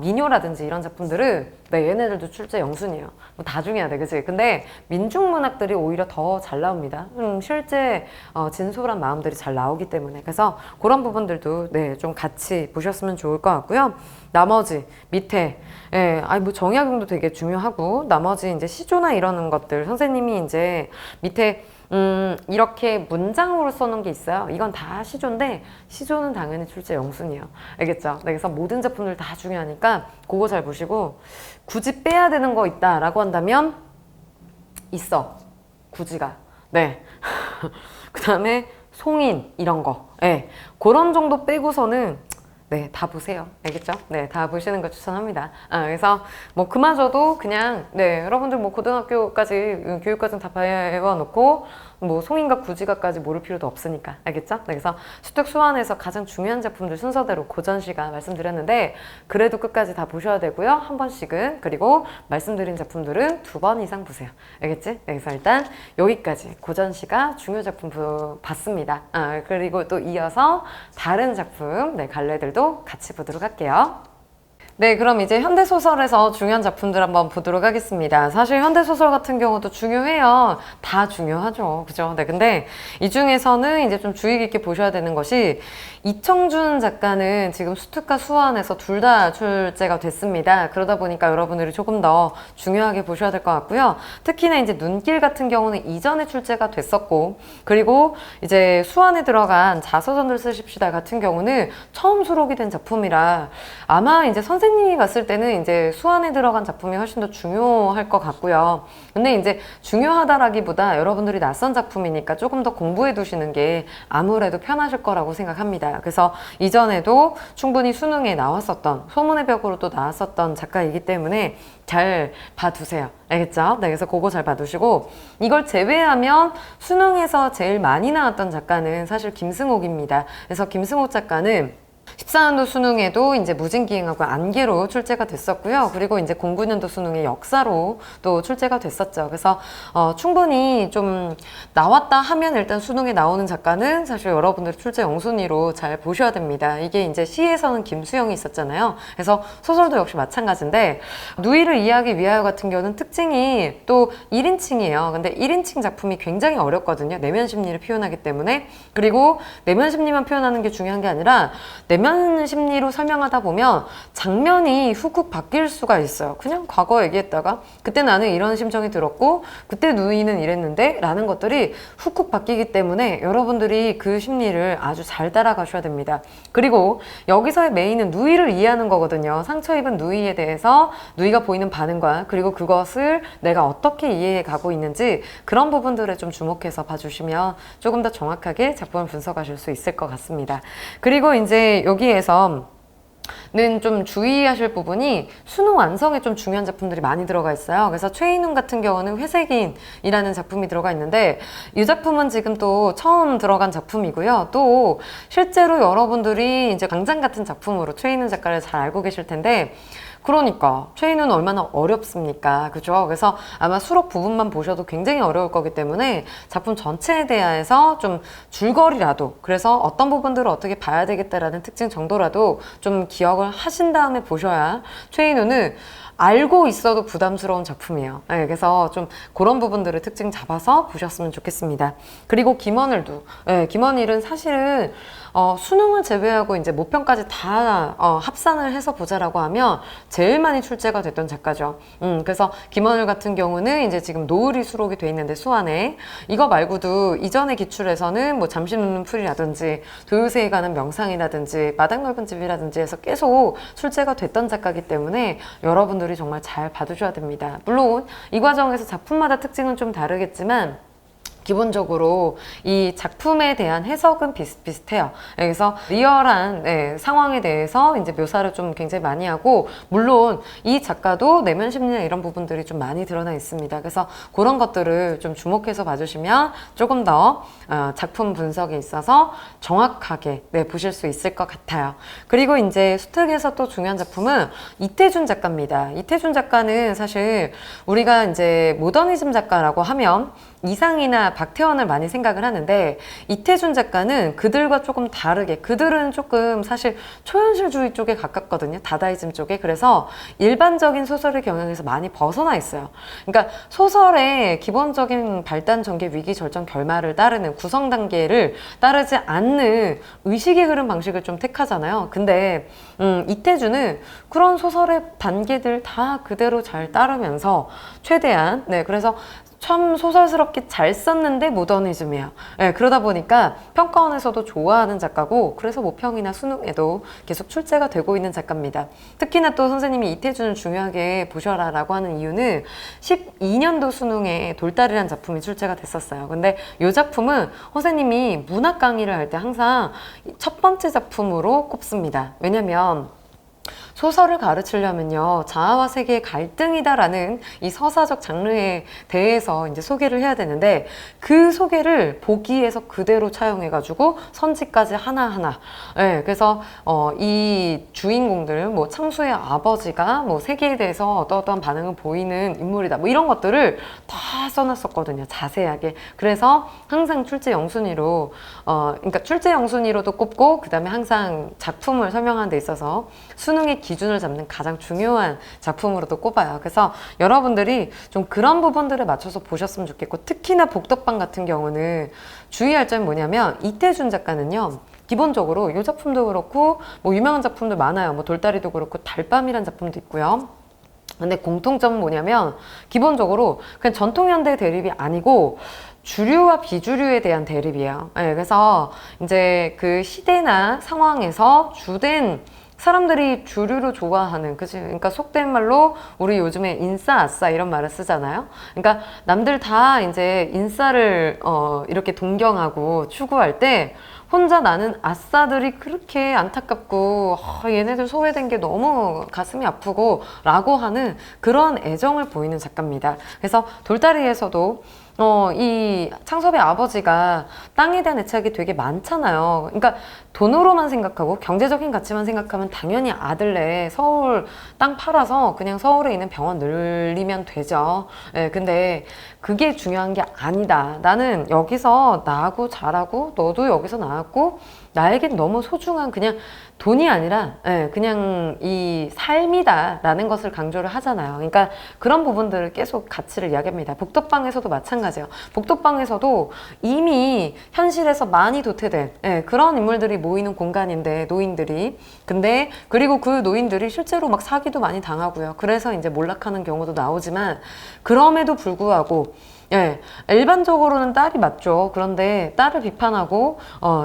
민요라든지 이런 작품들은 네, 얘네들도 출제 영순이에요. 뭐 다 중요해야 돼, 그치? 근데 민중문학들이 오히려 더 잘 나옵니다. 실제 진솔한 마음들이 잘 나오기 때문에. 그래서 그런 부분들도 네, 좀 같이 보셨으면 좋을 것 같고요. 나머지 밑에 아니 뭐 정약용도 되게 중요하고 나머지 이제 시조나 이러는 것들 선생님이 이제 밑에 이렇게 문장으로 써놓은 게 있어요. 이건 다 시조인데 시조는 당연히 출제 영순이에요. 알겠죠? 네, 그래서 모든 제품들 다 중요하니까 그거 잘 보시고 굳이 빼야 되는 거 있다라고 한다면 있어. 굳이가. 네. 그 다음에 송인 이런 거. 네. 그런 정도 빼고서는 네, 다 보세요. 알겠죠? 네, 다 보시는 거 추천합니다. 그래서 뭐 그마저도 그냥 네, 여러분들 뭐 고등학교까지 교육과정 다 배워놓고 뭐 송인과 구지가까지 모를 필요도 없으니까. 알겠죠? 네, 그래서 수특 수완에서 가장 중요한 제품들 순서대로 고전시가 말씀드렸는데 그래도 끝까지 다 보셔야 되고요. 한 번씩은. 그리고 말씀드린 제품들은 2번 이상 보세요. 알겠지? 네, 그래서 일단 여기까지 고전시가 중요 제품 봤습니다. 그리고 또 이어서 다른 작품 네, 갈래들도 같이 보도록 할게요. 네, 그럼 이제 현대소설에서 중요한 작품들 한번 보도록 하겠습니다. 사실 현대소설 같은 경우도 중요해요. 다 중요하죠. 그죠? 네, 근데 이 중에서는 이제 좀 주의 깊게 보셔야 되는 것이 이청준 작가는 지금 수특과 수완에서 둘 다 출제가 됐습니다. 그러다 보니까 여러분들이 조금 더 중요하게 보셔야 될 것 같고요. 특히나 이제 눈길 같은 경우는 이전에 출제가 됐었고, 그리고 이제 수완에 들어간 자서전들 쓰십시다 같은 경우는 처음 수록이 된 작품이라 아마 이제 선생님이 봤을 때는 이제 수완에 들어간 작품이 훨씬 더 중요할 것 같고요. 근데 이제 중요하다라기보다 여러분들이 낯선 작품이니까 조금 더 공부해 두시는 게 아무래도 편하실 거라고 생각합니다. 그래서 이전에도 충분히 수능에 나왔었던 소문의 벽으로도 나왔었던 작가이기 때문에 잘 봐두세요. 알겠죠? 네, 그래서 그거 잘 봐두시고 이걸 제외하면 수능에서 제일 많이 나왔던 작가는 사실 김승옥입니다. 그래서 김승옥 작가는 14년도 수능에도 이제 무진기행하고 안개로 출제가 됐었고요. 그리고 이제 09년도 수능의 역사로 또 출제가 됐었죠. 그래서 충분히 좀 나왔다 하면 일단 수능에 나오는 작가는 사실 여러분들이 출제 영순위로 잘 보셔야 됩니다. 이게 이제 시에서는 김수영이 있었잖아요. 그래서 소설도 역시 마찬가지인데 누이를 이해하기 위하여 같은 경우는 특징이 또 1인칭이에요. 근데 1인칭 작품이 굉장히 어렵거든요. 내면 심리를 표현하기 때문에. 그리고 내면 심리만 표현하는 게 중요한 게 아니라 내면 심리로 설명하다 보면 장면이 훅훅 바뀔 수가 있어요. 그냥 과거 얘기했다가 그때 나는 이런 심정이 들었고 그때 누이는 이랬는데 라는 것들이 훅훅 바뀌기 때문에 여러분들이 그 심리를 아주 잘 따라가셔야 됩니다. 그리고 여기서의 메인은 누이를 이해하는 거거든요. 상처 입은 누이에 대해서 누이가 보이는 반응과 그리고 그것을 내가 어떻게 이해해 가고 있는지 그런 부분들에 좀 주목해서 봐주시면 조금 더 정확하게 작품을 분석하실 수 있을 것 같습니다. 그리고 이제 여기에서 는 좀 주의하실 부분이 수능 완성에 좀 중요한 작품들이 많이 들어가 있어요. 그래서 최인훈 같은 경우는 회색인이라는 작품이 들어가 있는데 이 작품은 지금 또 처음 들어간 작품이고요. 또 실제로 여러분들이 이제 강장 같은 작품으로 최인훈 작가를 잘 알고 계실 텐데 그러니까 최인훈은 얼마나 어렵습니까? 그죠? 그래서 아마 수록 부분만 보셔도 굉장히 어려울 거기 때문에 작품 전체에 대해서 좀 줄거리라도 그래서 어떤 부분들을 어떻게 봐야 되겠다라는 특징 정도라도 좀 기억을 하신 다음에 보셔야 최인훈은 알고 있어도 부담스러운 작품이에요. 네, 그래서 좀 그런 부분들을 특징 잡아서 보셨으면 좋겠습니다. 그리고 김원일도 김원일은 사실은 수능을 제외하고 이제 모평까지 다 합산을 해서 보자라고 하면 제일 많이 출제가 됐던 작가죠. 그래서 김원일 같은 경우는 이제 지금 노을이 수록이 돼 있는데 수완에 이거 말고도 이전의 기출에서는 뭐 잠시 눕는 풀이라든지 도요새에 가는 명상이라든지 마당 넓은 집이라든지 해서 계속 출제가 됐던 작가이기 때문에 여러분들이 정말 잘 봐두셔야 됩니다. 물론 이 과정에서 작품마다 특징은 좀 다르겠지만 기본적으로 이 작품에 대한 해석은 비슷비슷해요. 그래서 리얼한 상황에 대해서 이제 묘사를 좀 굉장히 많이 하고 물론 이 작가도 내면 심리나 이런 부분들이 좀 많이 드러나 있습니다. 그래서 그런 것들을 좀 주목해서 봐주시면 조금 더 작품 분석에 있어서 정확하게 보실 수 있을 것 같아요. 그리고 이제 수특에서 또 중요한 작품은 이태준 작가입니다. 이태준 작가는 사실 우리가 이제 모더니즘 작가라고 하면 이상이나 박태원을 많이 생각을 하는데 이태준 작가는 그들과 조금 다르게 그들은 조금 사실 초현실주의 쪽에 가깝거든요. 다다이즘 쪽에. 그래서 일반적인 소설의 경향에서 많이 벗어나 있어요. 그러니까 소설의 기본적인 발단, 전개, 위기, 절정, 결말을 따르는 구성 단계를 따르지 않는 의식의 흐름 방식을 좀 택하잖아요. 근데 이태준은 그런 소설의 단계들 다 그대로 잘 따르면서 최대한 그래서 참 소설스럽게 잘 썼는데 모더니즘이에요. 그러다 보니까 평가원에서도 좋아하는 작가고 그래서 모평이나 수능에도 계속 출제가 되고 있는 작가입니다. 특히나 또 선생님이 이태준을 중요하게 보셔라 라고 하는 이유는 12년도 수능에 돌다리란 작품이 출제가 됐었어요. 근데 이 작품은 선생님이 문학 강의를 할 때 항상 첫 번째 작품으로 꼽습니다. 왜냐면 소설을 가르치려면요, 자아와 세계의 갈등이다라는 이 서사적 장르에 대해서 이제 소개를 해야 되는데 그 소개를 보기에서 그대로 차용해가지고 선지까지 하나하나. 그래서 이 주인공들, 뭐 창수의 아버지가 뭐 세계에 대해서 어떠한 반응을 보이는 인물이다, 뭐 이런 것들을 다 써놨었거든요, 자세하게. 그래서 항상 출제 영순위로, 그러니까 출제 영순위로도 꼽고 그 다음에 항상 작품을 설명하는 데 있어서 수능의 기준을 잡는 가장 중요한 작품으로도 꼽아요. 그래서 여러분들이 좀 그런 부분들에 맞춰서 보셨으면 좋겠고, 특히나 복덕방 같은 경우는 주의할 점이 뭐냐면 이태준 작가는요, 기본적으로 이 작품도 그렇고 뭐 유명한 작품도 많아요. 뭐 돌다리도 그렇고 달밤이란 작품도 있고요. 근데 공통점은 뭐냐면 기본적으로 그냥 전통현대 대립이 아니고 주류와 비주류에 대한 대립이에요. 그래서 이제 그 시대나 상황에서 주된 사람들이 주류로 좋아하는, 그치? 그러니까 속된 말로 우리 요즘에 인싸, 아싸 이런 말을 쓰잖아요. 그러니까 남들 다 이제 인싸를 이렇게 동경하고 추구할 때 혼자 나는 아싸들이 그렇게 안타깝고 얘네들 소외된 게 너무 가슴이 아프고 라고 하는 그런 애정을 보이는 작가입니다. 그래서 돌다리에서도 이 창섭의 아버지가 땅에 대한 애착이 되게 많잖아요. 그러니까 돈으로만 생각하고 경제적인 가치만 생각하면 당연히 아들네 서울 땅 팔아서 그냥 서울에 있는 병원 늘리면 되죠. 근데 그게 중요한 게 아니다. 나는 여기서 나하고 자라고 너도 여기서 나왔고 나에겐 너무 소중한 그냥 돈이 아니라 그냥 이 삶이다 라는 것을 강조를 하잖아요. 그러니까 그런 부분들을 계속 가치를 이야기합니다. 복덕방에서도 마찬가지예요. 복덕방에서도 이미 현실에서 많이 도태된 그런 인물들이 모이는 공간인데, 노인들이. 근데 그리고 그 노인들이 실제로 막 사기도 많이 당하고요. 그래서 이제 몰락하는 경우도 나오지만 그럼에도 불구하고 일반적으로는 딸이 맞죠. 그런데 딸을 비판하고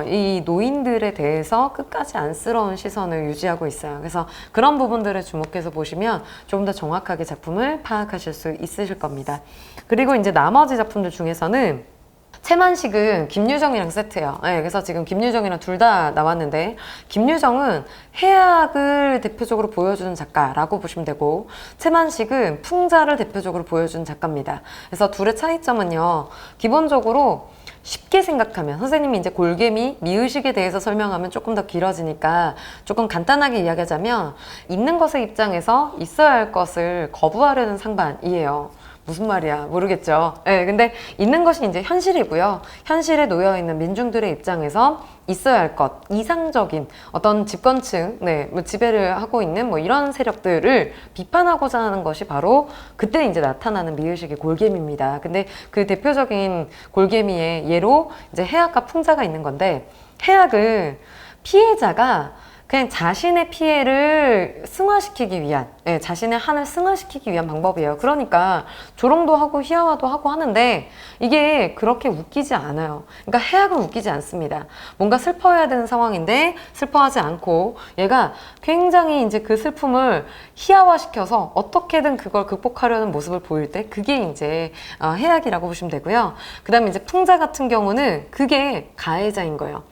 이 노인들에 대해서 끝까지 안쓰러운 시선을 유지하고 있어요. 그래서 그런 부분들을 주목해서 보시면 조금 더 정확하게 작품을 파악하실 수 있으실 겁니다. 그리고 이제 나머지 작품들 중에서는 채만식은 김유정이랑 세트예요. 그래서 지금 김유정이랑 둘 다 나왔는데 김유정은 해악을 대표적으로 보여주는 작가라고 보시면 되고 채만식은 풍자를 대표적으로 보여주는 작가입니다. 그래서 둘의 차이점은요, 기본적으로 쉽게 생각하면, 선생님이 이제 골개미, 미의식에 대해서 설명하면 조금 더 길어지니까 조금 간단하게 이야기하자면 있는 것의 입장에서 있어야 할 것을 거부하려는 상반이에요. 무슨 말이야 모르겠죠. 근데 있는 것이 이제 현실이고요. 현실에 놓여있는 민중들의 입장에서 있어야 할 것, 이상적인 어떤 집권층, 뭐 지배를 하고 있는 뭐 이런 세력들을 비판하고자 하는 것이 바로 그때 이제 나타나는 미의식의 골개미입니다. 근데 그 대표적인 골개미의 예로 이제 해악과 풍자가 있는 건데, 해악은 피해자가 그냥 자신의 피해를 승화시키기 위한, 자신의 한을 승화시키기 위한 방법이에요. 그러니까 조롱도 하고 희화화도 하고 하는데 이게 그렇게 웃기지 않아요. 그러니까 해악은 웃기지 않습니다. 뭔가 슬퍼해야 되는 상황인데 슬퍼하지 않고 얘가 굉장히 이제 그 슬픔을 희화화시켜서 어떻게든 그걸 극복하려는 모습을 보일 때 그게 이제 해악이라고 보시면 되고요. 그 다음에 이제 풍자 같은 경우는 그게 가해자인 거예요.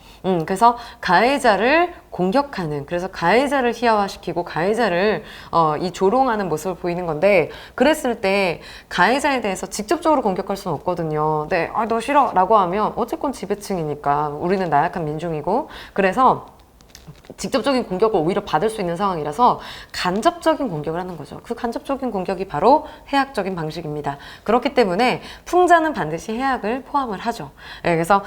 그래서 가해자를 공격하는, 그래서 가해자를 희화화시키고 가해자를 이 조롱하는 모습을 보이는 건데, 그랬을 때 가해자에 대해서 직접적으로 공격할 수는 없거든요. 너 싫어 라고 하면 어쨌건 지배층이니까, 우리는 나약한 민중이고, 그래서 직접적인 공격을 오히려 받을 수 있는 상황이라서 간접적인 공격을 하는 거죠. 그 간접적인 공격이 바로 해악적인 방식입니다. 그렇기 때문에 풍자는 반드시 해악을 포함을 하죠. 네, 그래서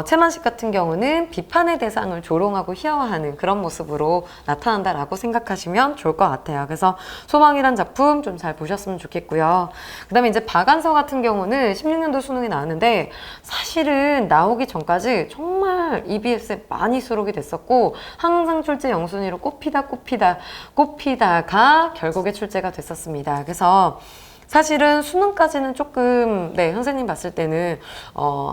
채만식 같은 경우는 비판의 대상을 조롱하고 희화화하는 그런 모습으로 나타난다라고 생각하시면 좋을 것 같아요. 그래서 소망이란 작품 좀 잘 보셨으면 좋겠고요. 그 다음에 이제 박안서 같은 경우는 16년도 수능이 나왔는데 사실은 나오기 전까지 정말 EBS에 많이 수록이 됐었고 항상 출제 영순위로 꼽히다가 결국에 출제가 됐었습니다. 그래서 사실은 수능까지는 조금 선생님 봤을 때는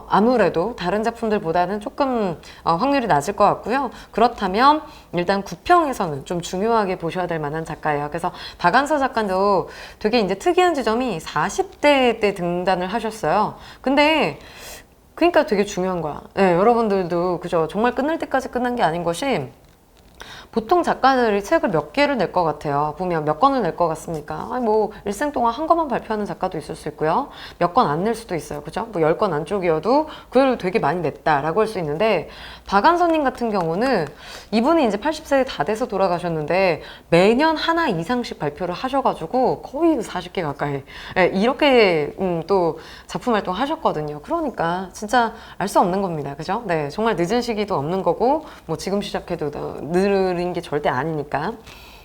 아무래도 다른 작품들보다는 조금 확률이 낮을 것 같고요. 그렇다면 일단 구평에서는 좀 중요하게 보셔야 될 만한 작가예요. 그래서 박안서 작가도 되게 이제 특이한 지점이 40대 때 등단을 하셨어요. 근데 그러니까 되게 중요한 거야. 네, 여러분들도 그죠? 정말 끝날 때까지 끝난 게 아닌 것이 보통 작가들이 책을 몇 개를 낼 것 같아요. 보면 몇 권을 낼 것 같습니까? 아니 뭐 일생 동안 한 권만 발표하는 작가도 있을 수 있고요. 몇 권 안 낼 수도 있어요. 그죠? 뭐 10권 안쪽이어도 그걸 되게 많이 냈다라고 할 수 있는데 박안서님 같은 경우는 이분이 이제 80세 다 돼서 돌아가셨는데 매년 하나 이상씩 발표를 하셔가지고 거의 40개 가까이 이렇게 또 작품 활동 하셨거든요. 그러니까 진짜 알 수 없는 겁니다. 그죠? 네, 정말 늦은 시기도 없는 거고 뭐 지금 시작해도 느린 게 절대 아니니까.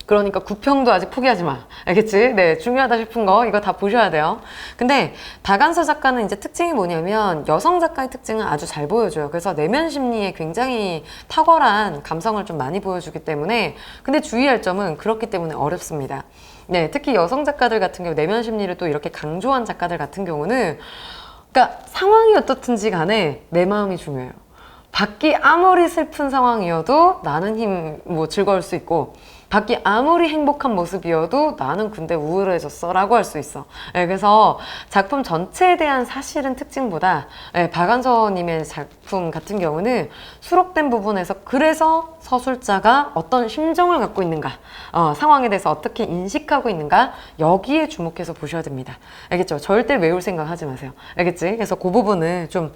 그러니까 구평도 아직 포기하지 마. 알겠지? 네, 중요하다 싶은 거 이거 다 보셔야 돼요. 근데 박안서 작가는 이제 특징이 뭐냐면 여성 작가의 특징을 아주 잘 보여줘요. 그래서 내면 심리에 굉장히 탁월한 감성을 좀 많이 보여주기 때문에 근데 주의할 점은 그렇기 때문에 어렵습니다. 네, 특히 여성 작가들 같은 경우 내면 심리를 또 이렇게 강조한 작가들 같은 경우는 그러니까 상황이 어떻든지 간에 내 마음이 중요해요. 밖이 아무리 슬픈 상황이어도 나는 즐거울 수 있고 밖이 아무리 행복한 모습이어도 나는 근데 우울해졌어 라고 할 수 있어. 그래서 작품 전체에 대한 사실은 특징보다 박안서님의 작품 같은 경우는 수록된 부분에서 그래서 서술자가 어떤 심정을 갖고 있는가 상황에 대해서 어떻게 인식하고 있는가 여기에 주목해서 보셔야 됩니다. 알겠죠? 절대 외울 생각 하지 마세요. 알겠지? 그래서 그 부분을 좀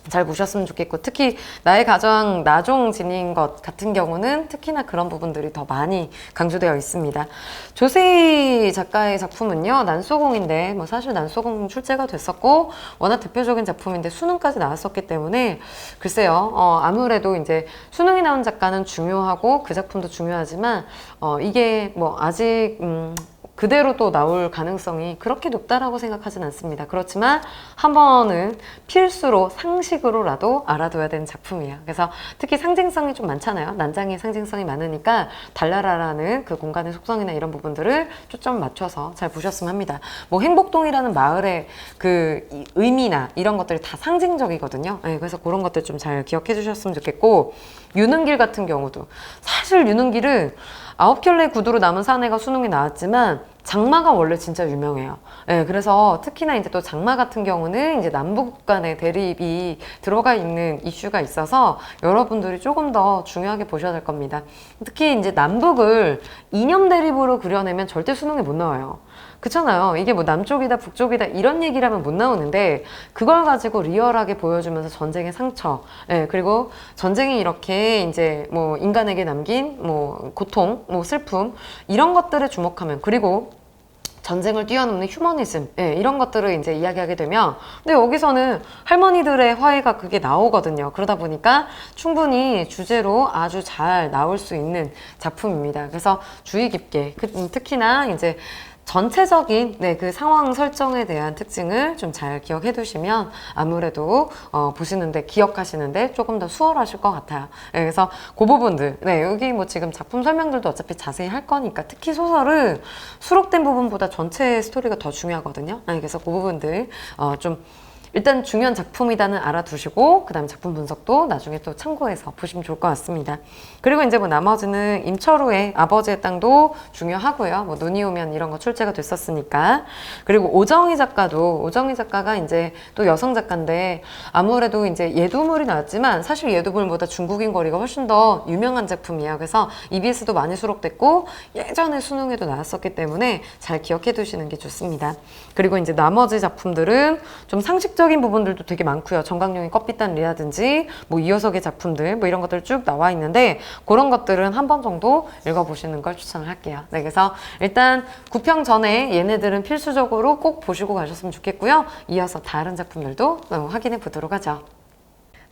잘 보셨으면 좋겠고 특히 나의 가장 나종 지닌 것 같은 경우는 특히나 그런 부분들이 더 많이 강조되어 있습니다. 조세희 작가의 작품은요 난소공인데 뭐 사실 난소공 출제가 됐었고 워낙 대표적인 작품인데 수능까지 나왔었기 때문에 글쎄요 아무래도 이제 수능이 나온 작가는 중요하고 그 작품도 중요하지만 이게 뭐 아직 그대로 또 나올 가능성이 그렇게 높다라고 생각하진 않습니다. 그렇지만 한 번은 필수로 상식으로라도 알아둬야 되는 작품이에요. 그래서 특히 상징성이 좀 많잖아요. 난장의 상징성이 많으니까 달나라라는 그 공간의 속성이나 이런 부분들을 초점 맞춰서 잘 보셨으면 합니다. 뭐 행복동이라는 마을의 그 의미나 이런 것들이 다 상징적이거든요. 그래서 그런 것들 좀 잘 기억해 주셨으면 좋겠고 유능길 같은 경우도 사실 유능길은 9켤레 구두로 남은 사내가 수능이 나왔지만 장마가 원래 진짜 유명해요. 그래서 특히나 이제 또 장마 같은 경우는 이제 남북 간의 대립이 들어가 있는 이슈가 있어서 여러분들이 조금 더 중요하게 보셔야 될 겁니다. 특히 이제 남북을 이념 대립으로 그려내면 절대 수능에 못 나와요. 그렇잖아요. 이게 뭐 남쪽이다 북쪽이다 이런 얘기라면 못 나오는데 그걸 가지고 리얼하게 보여주면서 전쟁의 상처 그리고 전쟁이 이렇게 이제 뭐 인간에게 남긴 뭐 고통 뭐 슬픔 이런 것들에 주목하면 그리고 전쟁을 뛰어넘는 휴머니즘 이런 것들을 이제 이야기하게 되면 근데 여기서는 할머니들의 화해가 그게 나오거든요. 그러다 보니까 충분히 주제로 아주 잘 나올 수 있는 작품입니다. 그래서 주의 깊게 특히나 이제 전체적인 그 상황 설정에 대한 특징을 좀 잘 기억해 두시면 아무래도 보시는데 기억하시는데 조금 더 수월하실 것 같아요. 그래서 그 부분들 여기 뭐 지금 작품 설명들도 어차피 자세히 할 거니까 특히 소설은 수록된 부분보다 전체 스토리가 더 중요하거든요. 그래서 그 부분들 좀 일단 중요한 작품이다는 알아두시고 그 다음에 작품 분석도 나중에 또 참고해서 보시면 좋을 것 같습니다. 그리고 이제 뭐 나머지는 임철우의 아버지의 땅도 중요하고요. 뭐 눈이 오면 이런 거 출제가 됐었으니까. 그리고 오정희 작가가 이제 또 여성 작가인데 아무래도 이제 예두물이 나왔지만 사실 예두물보다 중국인 거리가 훨씬 더 유명한 작품이에요. 그래서 EBS도 많이 수록됐고 예전에 수능에도 나왔었기 때문에 잘 기억해 두시는 게 좋습니다. 그리고 이제 나머지 작품들은 좀 상식적 정치적인 부분들도 되게 많고요. 정강용의 껍빛단리라든지 뭐 이효석의 작품들 뭐 이런 것들 쭉 나와 있는데 그런 것들은 한 번 정도 읽어보시는 걸 추천을 할게요. 네, 그래서 일단 구평 전에 얘네들은 필수적으로 꼭 보시고 가셨으면 좋겠고요. 이어서 다른 작품들도 확인해 보도록 하죠.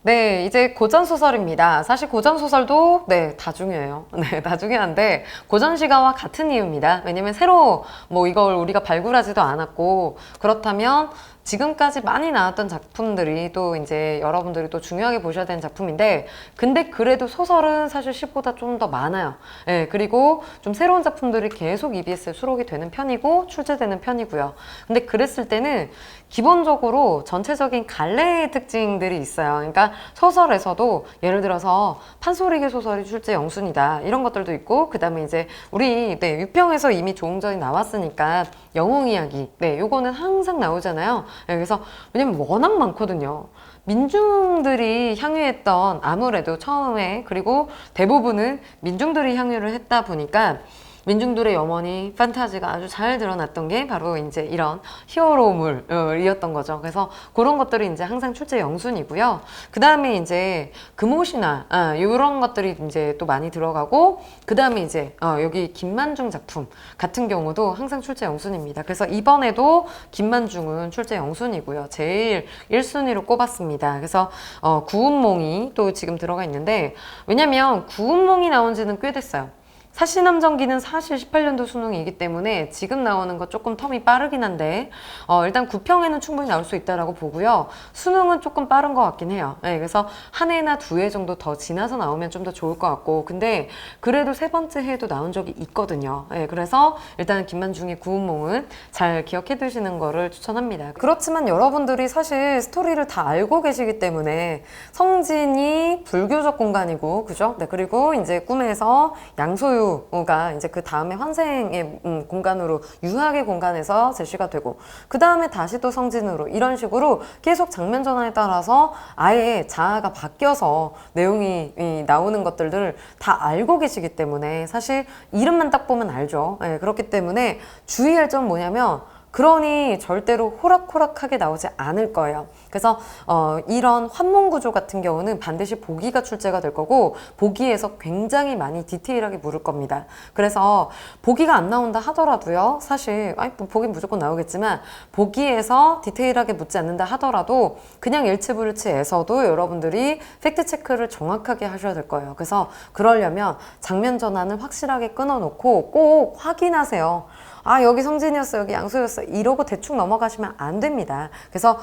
네, 이제 고전소설입니다. 사실 고전소설도 다 중요해요. 네, 다 중요한데 고전시가와 같은 이유입니다. 왜냐면 새로 뭐 이걸 우리가 발굴하지도 않았고 그렇다면 지금까지 많이 나왔던 작품들이 또 이제 여러분들이 또 중요하게 보셔야 되는 작품인데 근데 그래도 소설은 사실 시보다 좀 더 많아요. 네, 그리고 좀 새로운 작품들이 계속 EBS에 수록이 되는 편이고 출제되는 편이고요. 근데 그랬을 때는 기본적으로 전체적인 갈래의 특징들이 있어요. 그러니까 소설에서도 예를 들어서 판소리계 소설이 출제 영순이다 이런 것들도 있고 그 다음에 이제 우리 유평에서 이미 조응전이 나왔으니까 영웅 이야기 요거는 항상 나오잖아요. 그래서 왜냐면 워낙 많거든요. 민중들이 향유했던 아무래도 처음에 그리고 대부분은 민중들이 향유를 했다 보니까 민중들의 염원이 판타지가 아주 잘 드러났던 게 바로 이제 이런 히어로물이었던 거죠. 그래서 그런 것들이 이제 항상 출제 영순이고요. 그 다음에 이제 금오신화 이런 것들이 이제 또 많이 들어가고 그 다음에 이제 여기 김만중 작품 같은 경우도 항상 출제 영순입니다. 그래서 이번에도 김만중은 출제 영순이고요. 제일 1순위로 꼽았습니다. 그래서 구운몽이 또 지금 들어가 있는데 왜냐면 구운몽이 나온 지는 꽤 됐어요. 사시남정기는 사실 18년도 수능이기 때문에 지금 나오는 거 조금 텀이 빠르긴 한데 일단 구평에는 충분히 나올 수 있다라고 보고요. 수능은 조금 빠른 것 같긴 해요. 네, 그래서 한 해나 두 해 정도 더 지나서 나오면 좀 더 좋을 것 같고 근데 그래도 세 번째 해도 나온 적이 있거든요. 네, 그래서 일단 김만중의 구운몽은 잘 기억해 두시는 거를 추천합니다. 그렇지만 여러분들이 사실 스토리를 다 알고 계시기 때문에 성진이 불교적 공간이고 그죠? 네, 그리고 이제 꿈에서 양소유 가 이제 그 다음에 환생의 공간으로 유학의 공간에서 제시가 되고 그 다음에 다시 또 성진으로 이런 식으로 계속 장면 전환에 따라서 아예 자아가 바뀌어서 내용이 나오는 것들을 다 알고 계시기 때문에 사실 이름만 딱 보면 알죠. 네, 그렇기 때문에 주의할 점 뭐냐면 그러니 절대로 호락호락하게 나오지 않을 거예요. 그래서 이런 환문구조 같은 경우는 반드시 보기가 출제가 될 거고 보기에서 굉장히 많이 디테일하게 물을 겁니다. 그래서 보기가 안 나온다 하더라도요. 사실 뭐 보긴 무조건 나오겠지만 보기에서 디테일하게 묻지 않는다 하더라도 그냥 일치불일치에서도 여러분들이 팩트체크를 정확하게 하셔야 될 거예요. 그래서 그러려면 장면 전환을 확실하게 끊어놓고 꼭 확인하세요. 여기 성진이었어 여기 양소였어 이러고 대충 넘어가시면 안 됩니다. 그래서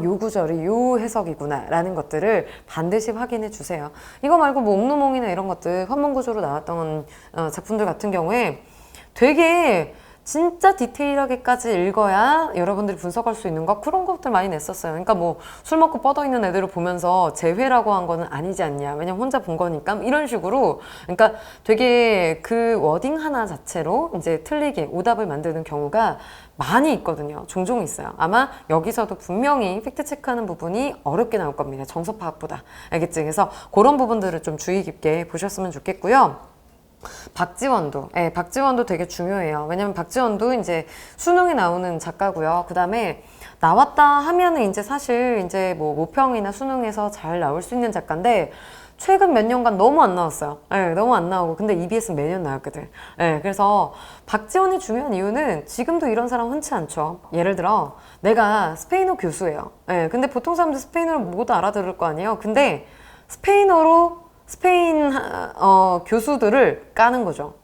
요 구절이 요 해석이구나 라는 것들을 반드시 확인해 주세요. 이거 말고 뭐 옥루몽이나 이런 것들 환문구조로 나왔던 작품들 같은 경우에 되게 진짜 디테일하게까지 읽어야 여러분들이 분석할 수 있는 거 그런 것들 많이 냈었어요. 그러니까 뭐 술 먹고 뻗어 있는 애들을 보면서 재회라고 한 거는 아니지 않냐. 왜냐면 혼자 본 거니까 이런 식으로 그러니까 되게 그 워딩 하나 자체로 이제 틀리게 오답을 만드는 경우가 많이 있거든요. 종종 있어요. 아마 여기서도 분명히 팩트체크하는 부분이 어렵게 나올 겁니다. 정서 파악보다. 알겠지? 그래서 그런 부분들을 좀 주의 깊게 보셨으면 좋겠고요. 박지원도 되게 중요해요. 왜냐면 박지원도 이제 수능에 나오는 작가고요. 그 다음에 나왔다 하면은 이제 사실 이제 뭐 모평이나 수능에서 잘 나올 수 있는 작가인데 최근 몇 년간 너무 안 나왔어요. 너무 안 나오고 근데 EBS는 매년 나왔거든. 그래서 박지원이 중요한 이유는 지금도 이런 사람 흔치 않죠. 예를 들어 내가 스페인어 교수예요. 근데 보통 사람들 스페인어를 못 알아들을 거 아니에요. 근데 스페인어로 스페인 교수들을 까는 거죠.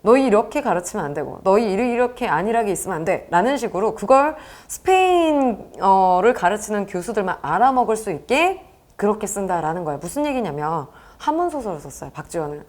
너희 이렇게 가르치면 안 되고 너희 이렇게 안일하게 있으면 안 돼 라는 식으로 그걸 스페인어를 가르치는 교수들만 알아먹을 수 있게 그렇게 쓴다라는 거예요. 무슨 얘기냐면 한문소설을 썼어요. 박지원은.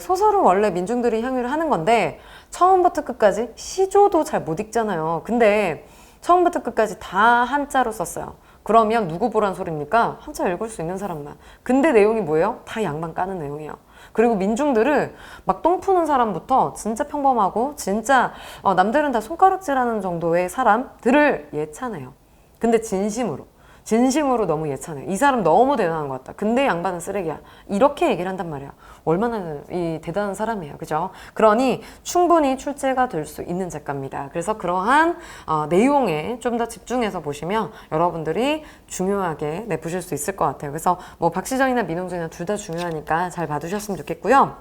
소설은 원래 민중들이 향유를 하는 건데 처음부터 끝까지 시조도 잘 못 읽잖아요. 근데 처음부터 끝까지 다 한자로 썼어요. 그러면 누구 보란 소리입니까? 한자 읽을 수 있는 사람만. 근데 내용이 뭐예요? 다 양반 까는 내용이에요. 그리고 민중들을 막 똥 푸는 사람부터 진짜 평범하고 진짜 남들은 다 손가락질하는 정도의 사람들을 예찬해요. 근데 진심으로. 진심으로 너무 예찬해. 이 사람 너무 대단한 것 같다. 근데 양반은 쓰레기야. 이렇게 얘기를 한단 말이야. 얼마나 이 대단한 사람이에요. 그죠? 그러니 충분히 출제가 될 수 있는 작가입니다. 그래서 그러한 내용에 좀 더 집중해서 보시면 여러분들이 중요하게 보실 수 있을 것 같아요. 그래서 뭐 박시정이나 민홍준이나 둘 다 중요하니까 잘 봐두셨으면 좋겠고요.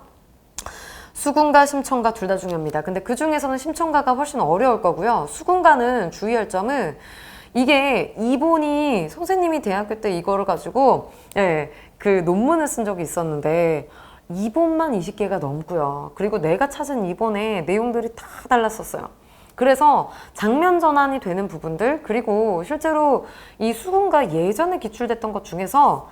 수군가, 심청가 둘 다 중요합니다. 근데 그 중에서는 심청가가 훨씬 어려울 거고요. 수군가는 주의할 점은 이게 이본이 선생님이 대학교 때 이거를 가지고 그 논문을 쓴 적이 있었는데 이본만 20개가 넘고요. 그리고 내가 찾은 이본의 내용들이 다 달랐었어요. 그래서 장면 전환이 되는 부분들, 그리고 실제로 이 수군가 예전에 기출됐던 것 중에서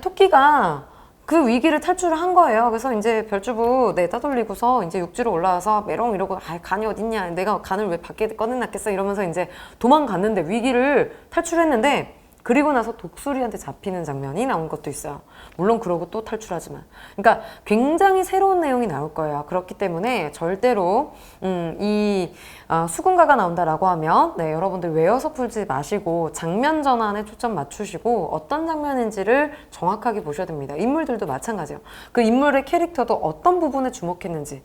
토끼가 그 위기를 탈출을 한 거예요. 그래서 이제 별주부 따돌리고서 이제 육지로 올라와서 메롱 이러고 간이 어딨냐, 내가 간을 왜 밖에 꺼내놨겠어 이러면서 이제 도망갔는데 위기를 탈출했는데, 그리고 나서 독수리한테 잡히는 장면이 나온 것도 있어요. 물론 그러고 또 탈출하지만. 그러니까 굉장히 새로운 내용이 나올 거예요. 그렇기 때문에 절대로 수군가가 나온다라고 하면 여러분들 외워서 풀지 마시고 장면 전환에 초점 맞추시고 어떤 장면인지를 정확하게 보셔야 됩니다. 인물들도 마찬가지예요. 그 인물의 캐릭터도 어떤 부분에 주목했는지.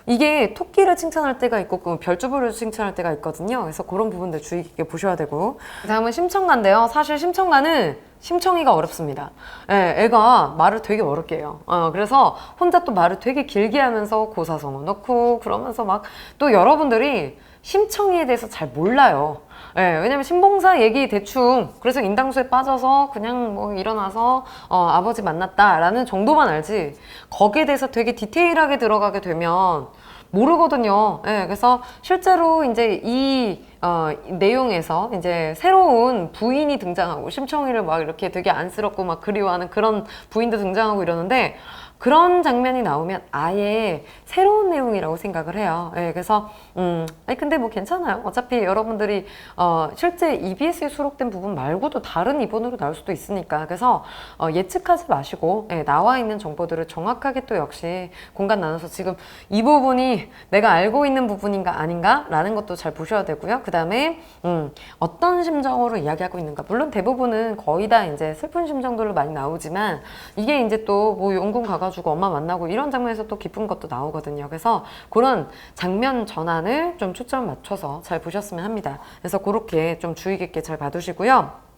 이게 토끼를 칭찬할 때가 있고 별주부를 칭찬할 때가 있거든요. 그래서 그런 부분들 주의 깊게 보셔야 되고. 다음은 심청가인데요. 사실 심청가는 심청이가 어렵습니다. 애가 말을 되게 어렵게 해요. 그래서 혼자 또 말을 되게 길게 하면서 고사성어 넣고 그러면서 막 또 여러분들이 심청이에 대해서 잘 몰라요. 왜냐면 신봉사 얘기 대충, 그래서 인당수에 빠져서 그냥 뭐 일어나서 아버지 만났다라는 정도만 알지 거기에 대해서 되게 디테일하게 들어가게 되면 모르거든요. 그래서 실제로 이제 이 내용에서 이제 새로운 부인이 등장하고 심청이를 막 이렇게 되게 안쓰럽고 막 그리워하는 그런 부인도 등장하고 이러는데, 그런 장면이 나오면 아예 새로운 내용이라고 생각을 해요. 그래서 아니 근데 뭐 괜찮아요. 어차피 여러분들이 실제 EBS에 수록된 부분 말고도 다른 이본으로 나올 수도 있으니까. 그래서 예측하지 마시고 나와 있는 정보들을 정확하게 또 역시 공간 나눠서 지금 이 부분이 내가 알고 있는 부분인가 아닌가 라는 것도 잘 보셔야 되고요. 그 다음에 어떤 심정으로 이야기하고 있는가. 물론 대부분은 거의 다 이제 슬픈 심정들로 많이 나오지만, 이게 이제 또 뭐 용궁 가가지고 엄마 만나고 이런 장면에서 또 기쁜 것도 나오거든요. 그래서 그런 장면 전환을 좀 초점 맞춰서 잘 보셨으면 합니다. 그래서 그렇게 좀 주의 깊게 잘 봐두시고요.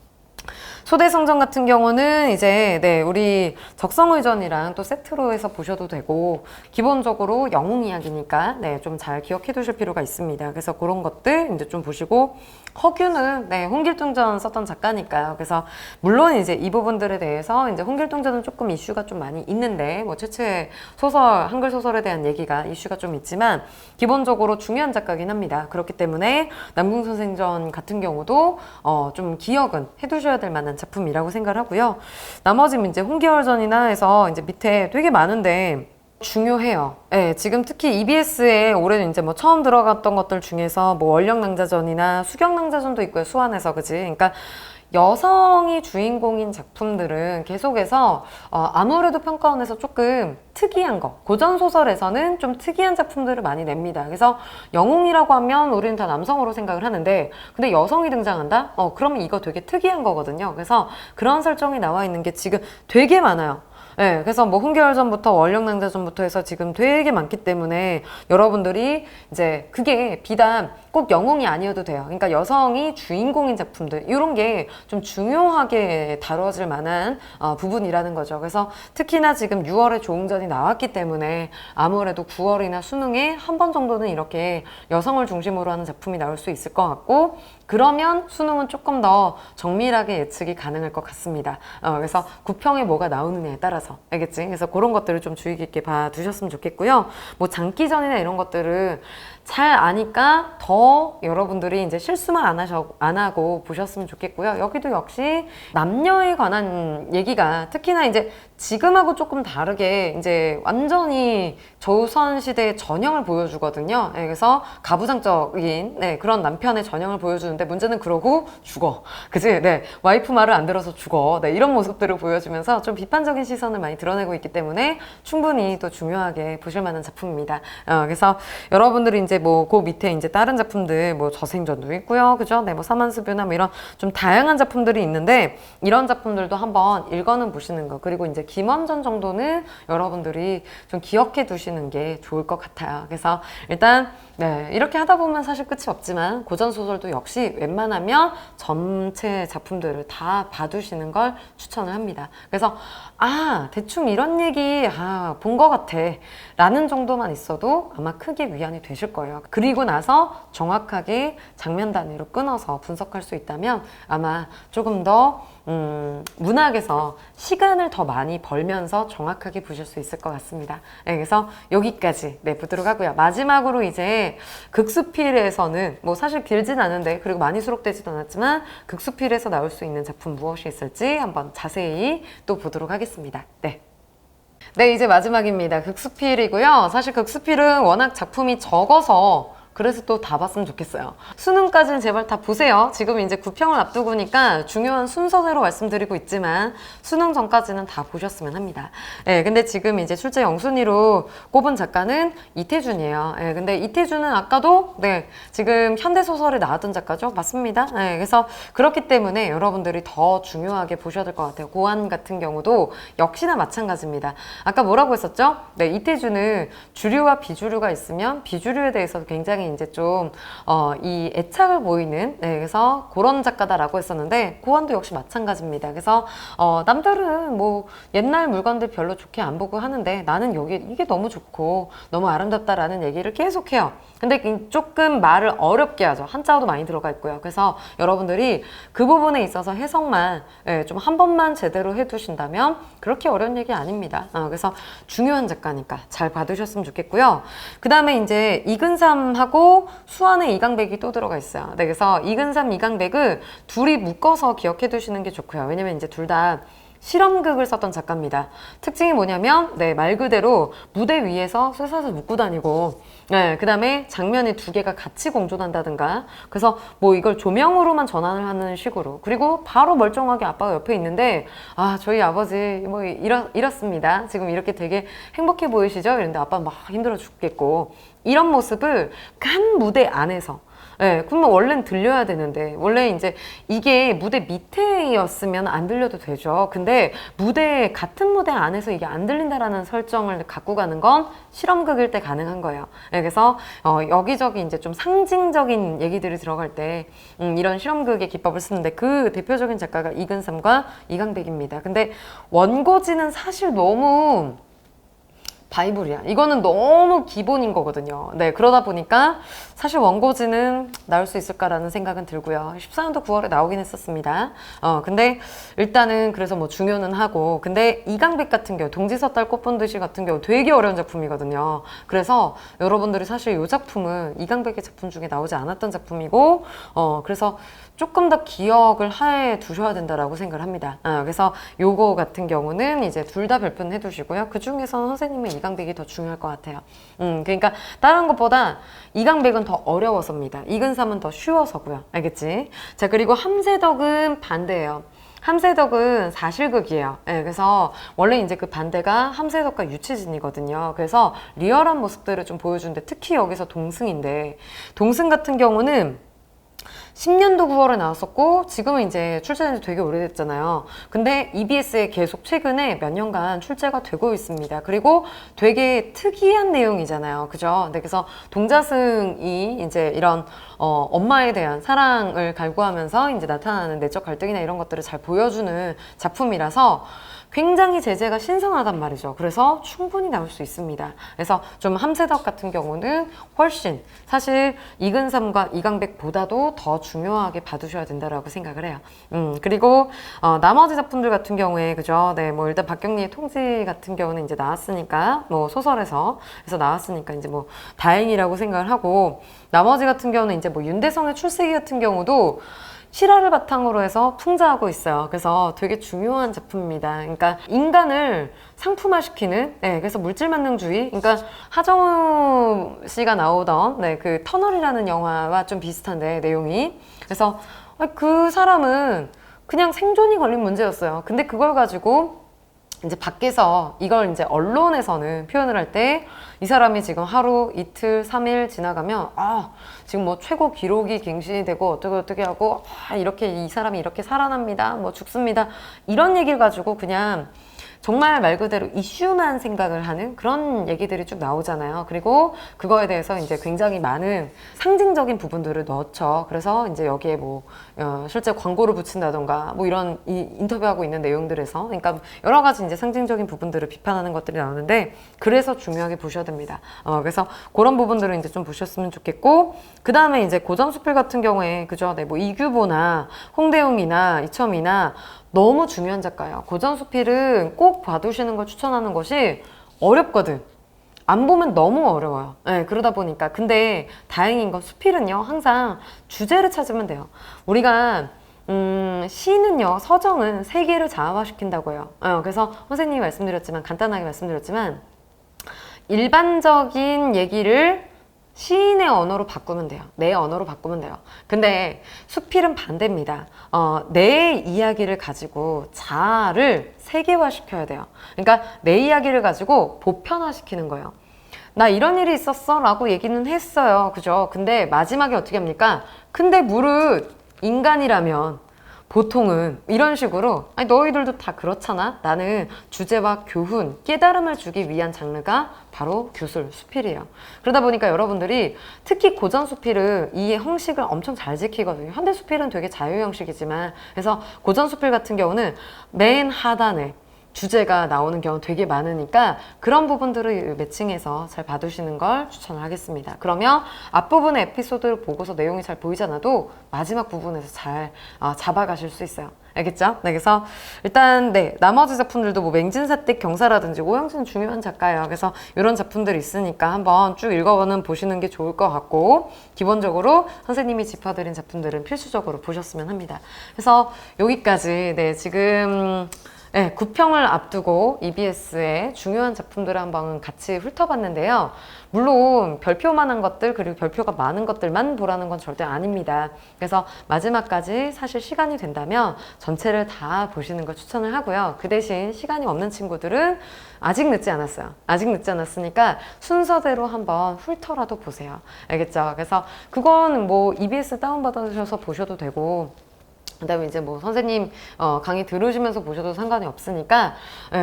소대성전 같은 경우는 이제 우리 적성의전이랑 또 세트로 해서 보셔도 되고, 기본적으로 영웅 이야기니까 좀 잘 기억해 두실 필요가 있습니다. 그래서 그런 것들 이제 좀 보시고, 허균은 홍길동전 썼던 작가니까요. 그래서 물론 이제 이 부분들에 대해서 이제 홍길동전은 조금 이슈가 좀 많이 있는데, 뭐 최초의 소설, 한글 소설에 대한 얘기가 이슈가 좀 있지만 기본적으로 중요한 작가긴 합니다. 그렇기 때문에 남궁선생전 같은 경우도 좀 기억은 해두셔야 될 만한 작품이라고 생각을 하고요. 나머지 이제 홍기열전이나 해서 이제 밑에 되게 많은데 중요해요. 지금 특히 EBS에 올해 이제 뭐 처음 들어갔던 것들 중에서 뭐 원령낭자전이나 수경낭자전도 있고요. 수완에서, 그지? 그러니까 여성이 주인공인 작품들은 계속해서 아무래도 평가원에서 조금 특이한 거, 고전소설에서는 좀 특이한 작품들을 많이 냅니다. 그래서 영웅이라고 하면 우리는 다 남성으로 생각을 하는데, 근데 여성이 등장한다? 그러면 이거 되게 특이한 거거든요. 그래서 그런 설정이 나와 있는 게 지금 되게 많아요. 그래서 뭐 홍계열전부터 원령낭자전부터 해서 지금 되게 많기 때문에 여러분들이 이제 그게 비단 꼭 영웅이 아니어도 돼요. 그러니까 여성이 주인공인 작품들, 이런 게 좀 중요하게 다뤄질 만한 부분이라는 거죠. 그래서 특히나 지금 6월에 조응전이 나왔기 때문에 아무래도 9월이나 수능에 한 번 정도는 이렇게 여성을 중심으로 하는 작품이 나올 수 있을 것 같고, 그러면 수능은 조금 더 정밀하게 예측이 가능할 것 같습니다. 그래서 구평에 뭐가 나오느냐에 따라서, 알겠지? 그래서 그런 것들을 좀 주의 깊게 봐두셨으면 좋겠고요. 뭐 장기전이나 이런 것들은 잘 아니까 더 여러분들이 이제 실수만 안 하고 보셨으면 좋겠고요. 여기도 역시 남녀에 관한 얘기가 특히나 이제 지금하고 조금 다르게 이제 완전히 조선시대의 전형을 보여주거든요. 그래서 가부장적인 그런 남편의 전형을 보여주는데, 문제는 그러고 죽어. 그치? 와이프 말을 안 들어서 죽어. 이런 모습들을 보여주면서 좀 비판적인 시선을 많이 드러내고 있기 때문에 충분히 또 중요하게 보실 만한 작품입니다. 그래서 여러분들이 이제 이제 뭐 그 밑에 이제 다른 작품들 뭐 저생전도 있고요. 그죠? 네, 뭐 사만수뷰나 뭐 이런 좀 다양한 작품들이 있는데 이런 작품들도 한번 읽어는 보시는 거. 그리고 이제 김원전 정도는 여러분들이 좀 기억해 두시는 게 좋을 것 같아요. 그래서 일단 네, 이렇게 하다 보면 사실 끝이 없지만 고전 소설도 역시 웬만하면 전체 작품들을 다 봐두시는 걸 추천을 합니다. 그래서 대충 이런 얘기 본 것 같아 라는 정도만 있어도 아마 크게 위안이 되실 거예요. 그리고 나서 정확하게 장면 단위로 끊어서 분석할 수 있다면 아마 조금 더 문학에서 시간을 더 많이 벌면서 정확하게 보실 수 있을 것 같습니다. 네, 그래서 여기까지 보도록 하고요. 마지막으로 이제 극수필에서는 뭐 사실 길진 않은데 그리고 많이 수록되지도 않았지만 극수필에서 나올 수 있는 작품 무엇이 있을지 한번 자세히 또 보도록 하겠습니다. 네, 이제 마지막입니다. 극수필이고요. 사실 극수필은 워낙 작품이 적어서 그래서 또 다 봤으면 좋겠어요. 수능까지는 제발 다 보세요. 지금 이제 구평을 앞두고니까 중요한 순서대로 말씀드리고 있지만 수능 전까지는 다 보셨으면 합니다. 네, 근데 지금 이제 출제 영순위로 꼽은 작가는 이태준이에요. 네, 근데 이태준은 아까도 지금 현대소설에 나왔던 작가죠. 맞습니다. 네, 그래서 그렇기 때문에 여러분들이 더 중요하게 보셔야 될 것 같아요. 고안 같은 경우도 역시나 마찬가지입니다. 아까 뭐라고 했었죠? 네, 이태준은 주류와 비주류가 있으면 비주류에 대해서 굉장히 이제 좀 이 애착을 보이는 그래서 그런 작가다라고 했었는데 고안도 역시 마찬가지입니다. 그래서 남들은 뭐 옛날 물건들 별로 좋게 안 보고 하는데 나는 이게 너무 좋고 너무 아름답다라는 얘기를 계속해요. 근데 조금 말을 어렵게 하죠. 한자어도 많이 들어가 있고요. 그래서 여러분들이 그 부분에 있어서 해석만 좀 한 번만 제대로 해두신다면 그렇게 어려운 얘기 아닙니다. 그래서 중요한 작가니까 잘 봐두셨으면 좋겠고요. 그 다음에 이제 이근삼하고 수완의 이강백이 또 들어가 있어요. 그래서 이근삼, 이강백을 둘이 묶어서 기억해 두시는 게 좋고요. 왜냐면 이제 둘 다 실험극을 썼던 작가입니다. 특징이 뭐냐면 말 그대로 무대 위에서 쇠사슬 묶고 다니고 그 다음에 장면이 두 개가 같이 공존한다든가 그래서 뭐 이걸 조명으로만 전환을 하는 식으로 그리고 바로 멀쩡하게 아빠가 옆에 있는데 저희 아버지 뭐 이렇습니다. 지금 이렇게 되게 행복해 보이시죠? 이런데 아빠 막 힘들어 죽겠고 이런 모습을 간 무대 안에서 그러면 원래는 들려야 되는데 원래 이제 이게 무대 밑에였으면 안 들려도 되죠. 근데 같은 무대 안에서 이게 안 들린다라는 설정을 갖고 가는 건 실험극일 때 가능한 거예요. 그래서 여기저기 이제 좀 상징적인 얘기들이 들어갈 때 이런 실험극의 기법을 쓰는데 그 대표적인 작가가 이근삼과 이강백입니다. 근데 원고지는 사실 너무 바이블이야. 이거는 너무 기본인 거거든요. 그러다 보니까 사실 원고지는 나올 수 있을까라는 생각은 들고요. 14년도 9월에 나오긴 했었습니다. 근데 일단은 그래서 뭐 중요는 하고 근데 이강백 같은 경우 동지서 딸 꽃 본 듯이 같은 경우 되게 어려운 작품이거든요. 그래서 여러분들이 사실 이 작품은 이강백의 작품 중에 나오지 않았던 작품이고 그래서 조금 더 기억을 해 두셔야 된다라고 생각을 합니다. 그래서 요거 같은 경우는 이제 둘 다 별표는 해두시고요. 그 중에서는 선생님은 이강백이 더 중요할 것 같아요. 그러니까 다른 것보다 이강백은 더 어려워서입니다. 이근삼은 더 쉬워서고요. 알겠지? 자, 그리고 함세덕은 반대예요. 함세덕은 사실극이에요. 그래서 원래 이제 그 반대가 함세덕과 유치진이거든요. 그래서 리얼한 모습들을 좀 보여주는데 특히 여기서 동승인데 동승 같은 경우는 10년도 9월에 나왔었고 지금은 이제 출제된 지 되게 오래됐잖아요. 근데 EBS에 계속 최근에 몇 년간 출제가 되고 있습니다. 그리고 되게 특이한 내용이잖아요. 그죠? 그래서 동자승이 이제 이런 엄마에 대한 사랑을 갈구하면서 이제 나타나는 내적 갈등이나 이런 것들을 잘 보여주는 작품이라서 굉장히 제재가 신선하단 말이죠. 그래서 충분히 나올 수 있습니다. 그래서 좀 함세덕 같은 경우는 훨씬 사실 이근삼과 이강백보다도 더 중요하게 봐두셔야 된다라고 생각을 해요. 그리고 나머지 작품들 같은 경우에 그죠? 뭐 일단 박경리의 통지 같은 경우는 이제 나왔으니까 뭐 소설에서 그래서 나왔으니까 이제 뭐 다행이라고 생각을 하고 나머지 같은 경우는 이제 뭐 윤대성의 출세기 같은 경우도 실화를 바탕으로 해서 풍자하고 있어요. 그래서 되게 중요한 작품입니다. 그러니까 인간을 상품화시키는 그래서 물질만능주의 그러니까 하정우 씨가 나오던 그 터널이라는 영화와 좀 비슷한데 내용이 그래서 그 사람은 그냥 생존이 걸린 문제였어요. 근데 그걸 가지고 이제 밖에서 이걸 이제 언론에서는 표현을 할 때 이 사람이 지금 하루, 이틀, 3일 지나가면 지금 뭐 최고 기록이 갱신이 되고 어떻게 하고 이렇게 이 사람이 이렇게 살아납니다. 뭐 죽습니다. 이런 얘기를 가지고 그냥 정말 말 그대로 이슈만 생각을 하는 그런 얘기들이 쭉 나오잖아요. 그리고 그거에 대해서 이제 굉장히 많은 상징적인 부분들을 넣죠. 그래서 이제 여기에 뭐 실제 광고를 붙인다던가 뭐 이런 인터뷰하고 있는 내용들에서 그러니까 여러 가지 이제 상징적인 부분들을 비판하는 것들이 나오는데 그래서 중요하게 보셔야 됩니다. 그래서 그런 부분들을 이제 좀 보셨으면 좋겠고 그 다음에 이제 고전수필 같은 경우에 그죠? 네, 뭐 이규보나 홍대웅이나 이첨이나 너무 중요한 작가예요. 고전수필은 꼭 봐두시는 걸 추천하는 것이 어렵거든. 안 보면 너무 어려워요. 네, 그러다 보니까. 근데 다행인 건 수필은요, 항상 주제를 찾으면 돼요. 우리가 시는요, 서정은 세계를 자아화시킨다고 해요. 그래서 선생님이 말씀드렸지만, 간단하게 말씀드렸지만, 일반적인 얘기를 시인의 언어로 바꾸면 돼요. 내 언어로 바꾸면 돼요. 근데 수필은 반대입니다. 내 이야기를 가지고 자아를 세계화시켜야 돼요. 그러니까 내 이야기를 가지고 보편화시키는 거예요. 나 이런 일이 있었어 라고 얘기는 했어요. 그죠? 근데 마지막에 어떻게 합니까? 근데 무릇 인간이라면 보통은 이런 식으로 아니 너희들도 다 그렇잖아. 나는 주제와 교훈, 깨달음을 주기 위한 장르가 바로 교술, 수필이에요. 그러다 보니까 여러분들이 특히 고전 수필은 이 형식을 엄청 잘 지키거든요. 현대 수필은 되게 자유 형식이지만 그래서 고전 수필 같은 경우는 맨 하단에 주제가 나오는 경우 되게 많으니까 그런 부분들을 매칭해서 잘 봐두시는 걸 추천을 하겠습니다. 그러면 앞부분의 에피소드를 보고서 내용이 잘 보이지 않아도 마지막 부분에서 잘 잡아가실 수 있어요. 알겠죠? 네, 그래서 일단 나머지 작품들도 뭐 맹진사택 경사라든지 오영진 중요한 작가예요. 그래서 이런 작품들이 있으니까 한번 쭉 읽어보는 보시는 게 좋을 것 같고 기본적으로 선생님이 짚어드린 작품들은 필수적으로 보셨으면 합니다. 그래서 여기까지 지금 구평을 앞두고 EBS의 중요한 작품들을 한번 같이 훑어봤는데요. 물론 별표만한 것들 그리고 별표가 많은 것들만 보라는 건 절대 아닙니다. 그래서 마지막까지 사실 시간이 된다면 전체를 다 보시는 걸 추천을 하고요. 그 대신 시간이 없는 친구들은 아직 늦지 않았어요. 아직 늦지 않았으니까 순서대로 한번 훑어라도 보세요. 알겠죠? 그래서 그건 뭐 EBS 다운받으셔서 보셔도 되고 그 다음에 이제 뭐 선생님 강의 들으시면서 보셔도 상관이 없으니까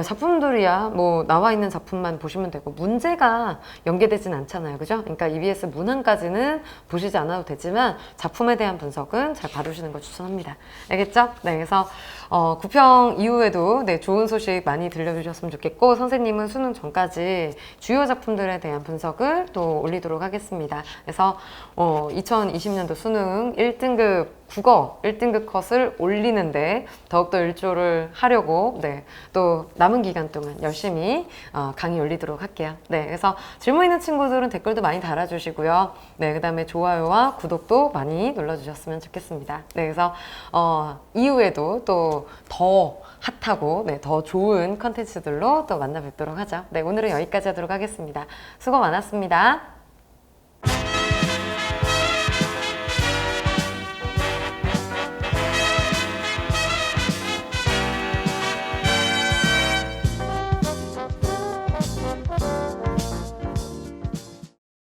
작품들이야 뭐 나와 있는 작품만 보시면 되고 문제가 연계되진 않잖아요. 그죠? 그러니까 EBS 문항까지는 보시지 않아도 되지만 작품에 대한 분석은 잘 봐두시는 걸 추천합니다. 알겠죠? 네, 그래서 구평 이후에도 좋은 소식 많이 들려주셨으면 좋겠고 선생님은 수능 전까지 주요 작품들에 대한 분석을 또 올리도록 하겠습니다. 그래서 2020년도 수능 1등급 국어 1등급 컷을 올리는데 더욱더 일조를 하려고 또 남은 기간 동안 열심히 강의 올리도록 할게요. 그래서 질문 있는 친구들은 댓글도 많이 달아주시고요. 그 다음에 좋아요와 구독도 많이 눌러주셨으면 좋겠습니다. 그래서 이후에도 또 더 핫하고 더 좋은 컨텐츠들로 또 만나 뵙도록 하죠. 오늘은 여기까지 하도록 하겠습니다. 수고 많았습니다.